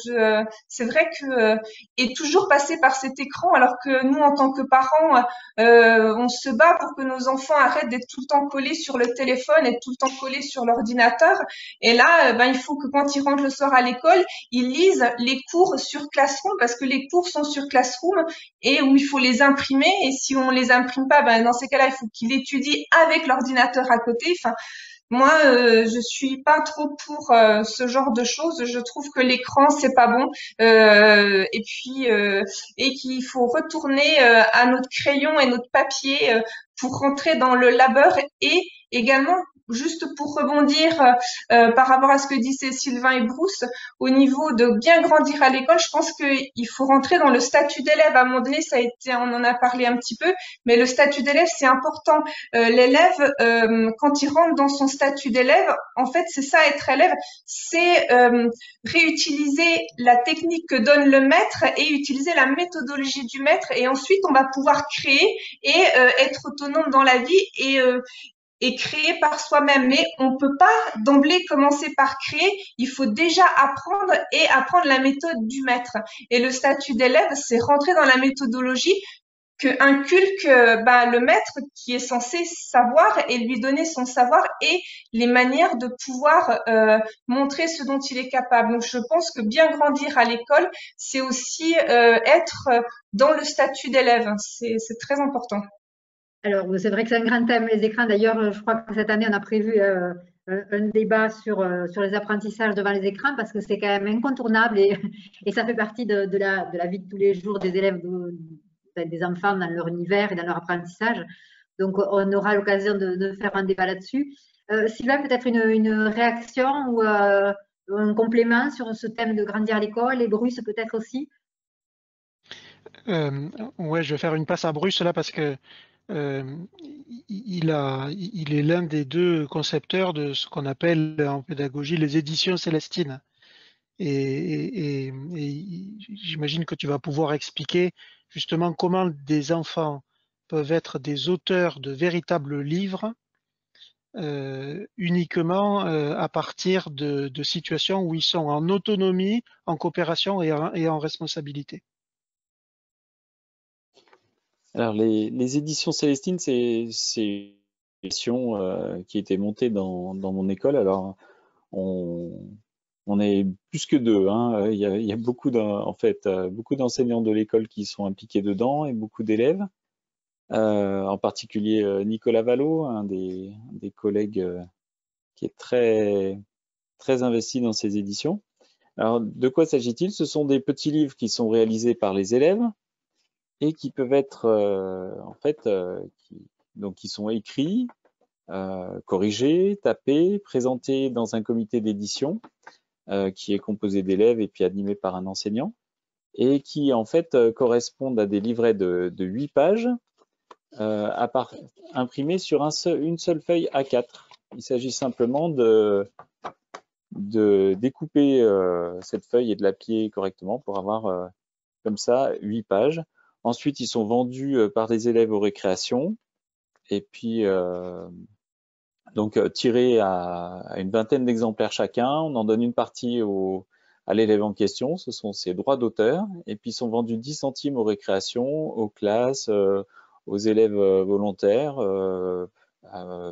c'est vrai que et toujours passer par cet écran, alors que nous, en tant que parents, on se bat pour que nos enfants arrêtent d'être tout le temps collés sur le téléphone et tout le temps collés sur l'ordinateur. Et là, il faut que quand ils rentrent le soir à l'école, ils lisent les cours sur Classroom parce que les cours sont sur Classroom et où il faut les imprimer. Et si on les imprime pas, dans ces cas-là, il faut qu'ils étudient avec l'ordinateur à côté. Enfin, moi, je suis pas trop pour ce genre de choses. Je trouve que l'écran c'est pas bon, et puis et qu'il faut retourner à notre crayon et notre papier pour rentrer dans le labeur et également. Juste pour rebondir par rapport à ce que disaient Sylvain et Bruce, au niveau de bien grandir à l'école, je pense qu'il faut rentrer dans le statut d'élève. À un moment donné, on en a parlé un petit peu, mais le statut d'élève, c'est important. L'élève, quand il rentre dans son statut d'élève, en fait, c'est ça être élève, c'est réutiliser la technique que donne le maître et utiliser la méthodologie du maître. Et ensuite, on va pouvoir créer et être autonome dans la vie et créer par soi-même. Mais on peut pas d'emblée commencer par créer. Il faut déjà apprendre et apprendre la méthode du maître. Et le statut d'élève, c'est rentrer dans la méthodologie que inculque le maître qui est censé savoir et lui donner son savoir et les manières de pouvoir montrer ce dont il est capable. Donc je pense que bien grandir à l'école, c'est aussi être dans le statut d'élève. C'est très important. Alors, c'est vrai que c'est un grand thème, les écrans. D'ailleurs, je crois que cette année, on a prévu un débat sur les apprentissages devant les écrans parce que c'est quand même incontournable et ça fait partie de la vie de tous les jours des élèves, des enfants dans leur univers et dans leur apprentissage. Donc, on aura l'occasion de faire un débat là-dessus. Sylvain, peut-être une réaction ou un complément sur ce thème de grandir à l'école et Bruce peut-être aussi. Ouais, je vais faire une passe à Bruce là parce que il est l'un des deux concepteurs de ce qu'on appelle en pédagogie les éditions Célestines. Et j'imagine que tu vas pouvoir expliquer justement comment des enfants peuvent être des auteurs de véritables livres uniquement à partir de situations où ils sont en autonomie, en coopération et en responsabilité. Alors, les éditions Célestine, c'est une édition qui a été montée dans mon école. Alors, on est plus que deux, hein. Il y a beaucoup en fait, beaucoup d'enseignants de l'école qui sont impliqués dedans et beaucoup d'élèves. En particulier Nicolas Vallot, un des collègues qui est très investi dans ces éditions. Alors, de quoi s'agit-il? Ce sont des petits livres qui sont réalisés par les élèves et qui peuvent être, en fait, qui sont écrits, corrigés, tapés, présentés dans un comité d'édition qui est composé d'élèves et puis animé par un enseignant, et qui, en fait, correspondent à des livrets de 8 pages imprimés sur une seule feuille A4. Il s'agit simplement de découper cette feuille et de la plier correctement pour avoir comme ça 8 pages. Ensuite, ils sont vendus par des élèves aux récréations et puis donc tirés à une vingtaine d'exemplaires chacun. On en donne une partie à l'élève en question, ce sont ses droits d'auteur, et puis ils sont vendus 10 centimes aux récréations, aux classes, aux élèves volontaires,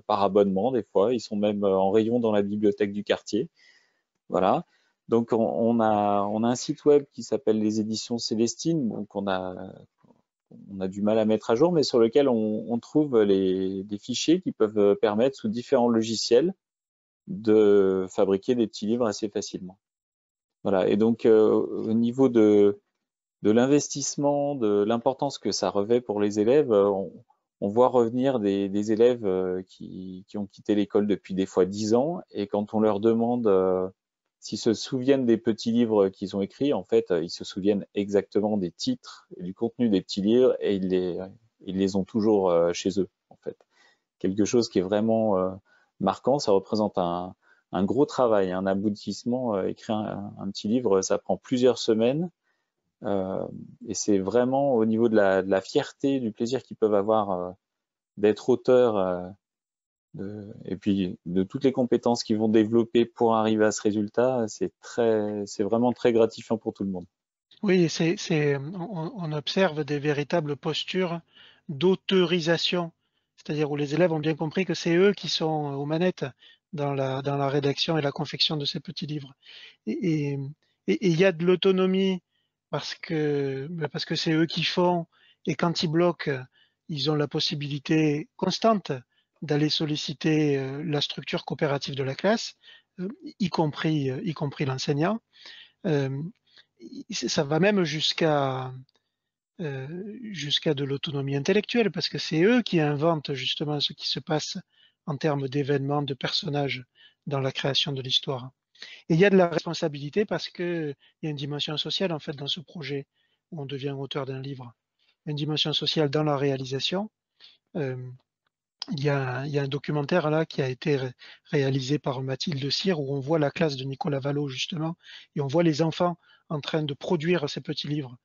par abonnement des fois. Ils sont même en rayon dans la bibliothèque du quartier. Voilà. Donc on a un site web qui s'appelle les éditions Célestine, donc on a du mal à mettre à jour, mais sur lequel on trouve des fichiers qui peuvent permettre sous différents logiciels de fabriquer des petits livres assez facilement. Voilà. Et donc au niveau de l'investissement, de l'importance que ça revêt pour les élèves, on voit revenir des élèves qui ont quitté l'école depuis des fois 10 ans, et quand on leur demande s'ils se souviennent des petits livres qu'ils ont écrits, en fait, ils se souviennent exactement des titres et du contenu des petits livres, et ils les ont toujours chez eux, en fait. Quelque chose qui est vraiment marquant, ça représente un gros travail, un aboutissement. Écrire un petit livre, ça prend plusieurs semaines, et c'est vraiment au niveau de la fierté, du plaisir qu'ils peuvent avoir d'être auteurs, et puis de toutes les compétences qu'ils vont développer pour arriver à ce résultat, c'est vraiment très gratifiant pour tout le monde. Oui, on observe des véritables postures d'autorisation, c'est-à-dire où les élèves ont bien compris que c'est eux qui sont aux manettes dans la rédaction et la confection de ces petits livres. Et il y a de l'autonomie parce que c'est eux qui font, et quand ils bloquent, ils ont la possibilité constante d'aller solliciter la structure coopérative de la classe, y compris l'enseignant. Ça va même jusqu'à de l'autonomie intellectuelle, parce que c'est eux qui inventent justement ce qui se passe en termes d'événements, de personnages dans la création de l'histoire. Et il y a de la responsabilité parce qu'il y a une dimension sociale en fait dans ce projet où on devient auteur d'un livre. Il y a une dimension sociale dans la réalisation. Il y a un documentaire là qui a été réalisé par Mathilde Cyr où on voit la classe de Nicolas Vallot justement, et on voit les enfants en train de produire ces petits livres.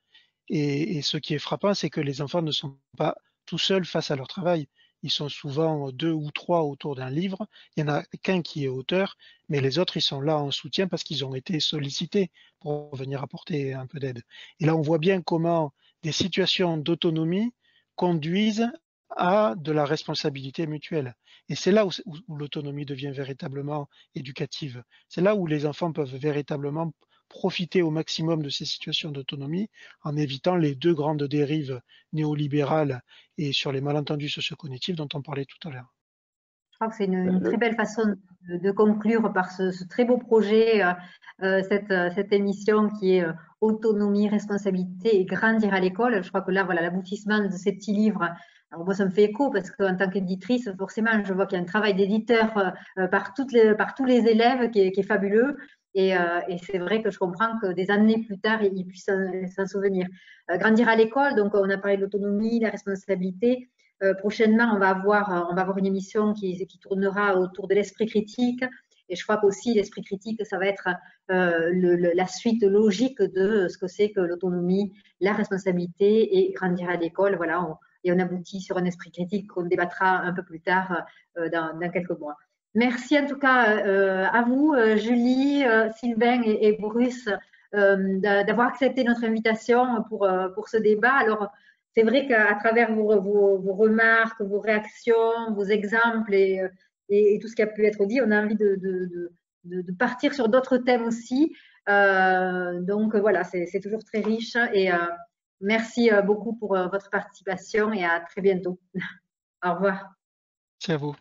Et ce qui est frappant, c'est que les enfants ne sont pas tout seuls face à leur travail. Ils sont souvent 2 ou 3 autour d'un livre. Il n'y en a qu'un qui est auteur, mais les autres, ils sont là en soutien parce qu'ils ont été sollicités pour venir apporter un peu d'aide. Et là, on voit bien comment des situations d'autonomie conduisent à de la responsabilité mutuelle. Et c'est là où l'autonomie devient véritablement éducative. C'est là où les enfants peuvent véritablement profiter au maximum de ces situations d'autonomie en évitant les deux grandes dérives néolibérales et sur les malentendus sociocognitifs dont on parlait tout à l'heure. Je crois que c'est une très belle façon de conclure par ce très beau projet, cette émission qui est autonomie, responsabilité et grandir à l'école. Je crois que là, voilà, l'aboutissement de ces petits livres. Alors moi, ça me fait écho parce qu'en tant qu'éditrice, forcément, je vois qu'il y a un travail d'éditeur par tous les élèves qui est fabuleux. Et c'est vrai que je comprends que des années plus tard, ils puissent s'en souvenir. Grandir à l'école, donc on a parlé de l'autonomie, la responsabilité. Prochainement, on va avoir une émission qui tournera autour de l'esprit critique. Et je crois qu'aussi l'esprit critique, ça va être la suite logique de ce que c'est que l'autonomie, la responsabilité et grandir à l'école. Voilà, et on aboutit sur un esprit critique qu'on débattra un peu plus tard dans quelques mois. Merci en tout cas à vous, Julie, Sylvain et Bruce, d'avoir accepté notre invitation pour ce débat. Alors, c'est vrai qu'à travers vos remarques, vos réactions, vos exemples et tout ce qui a pu être dit, on a envie de partir sur d'autres thèmes aussi. Donc voilà, c'est toujours très riche et merci beaucoup pour votre participation et à très bientôt. Au revoir. C'est à vous.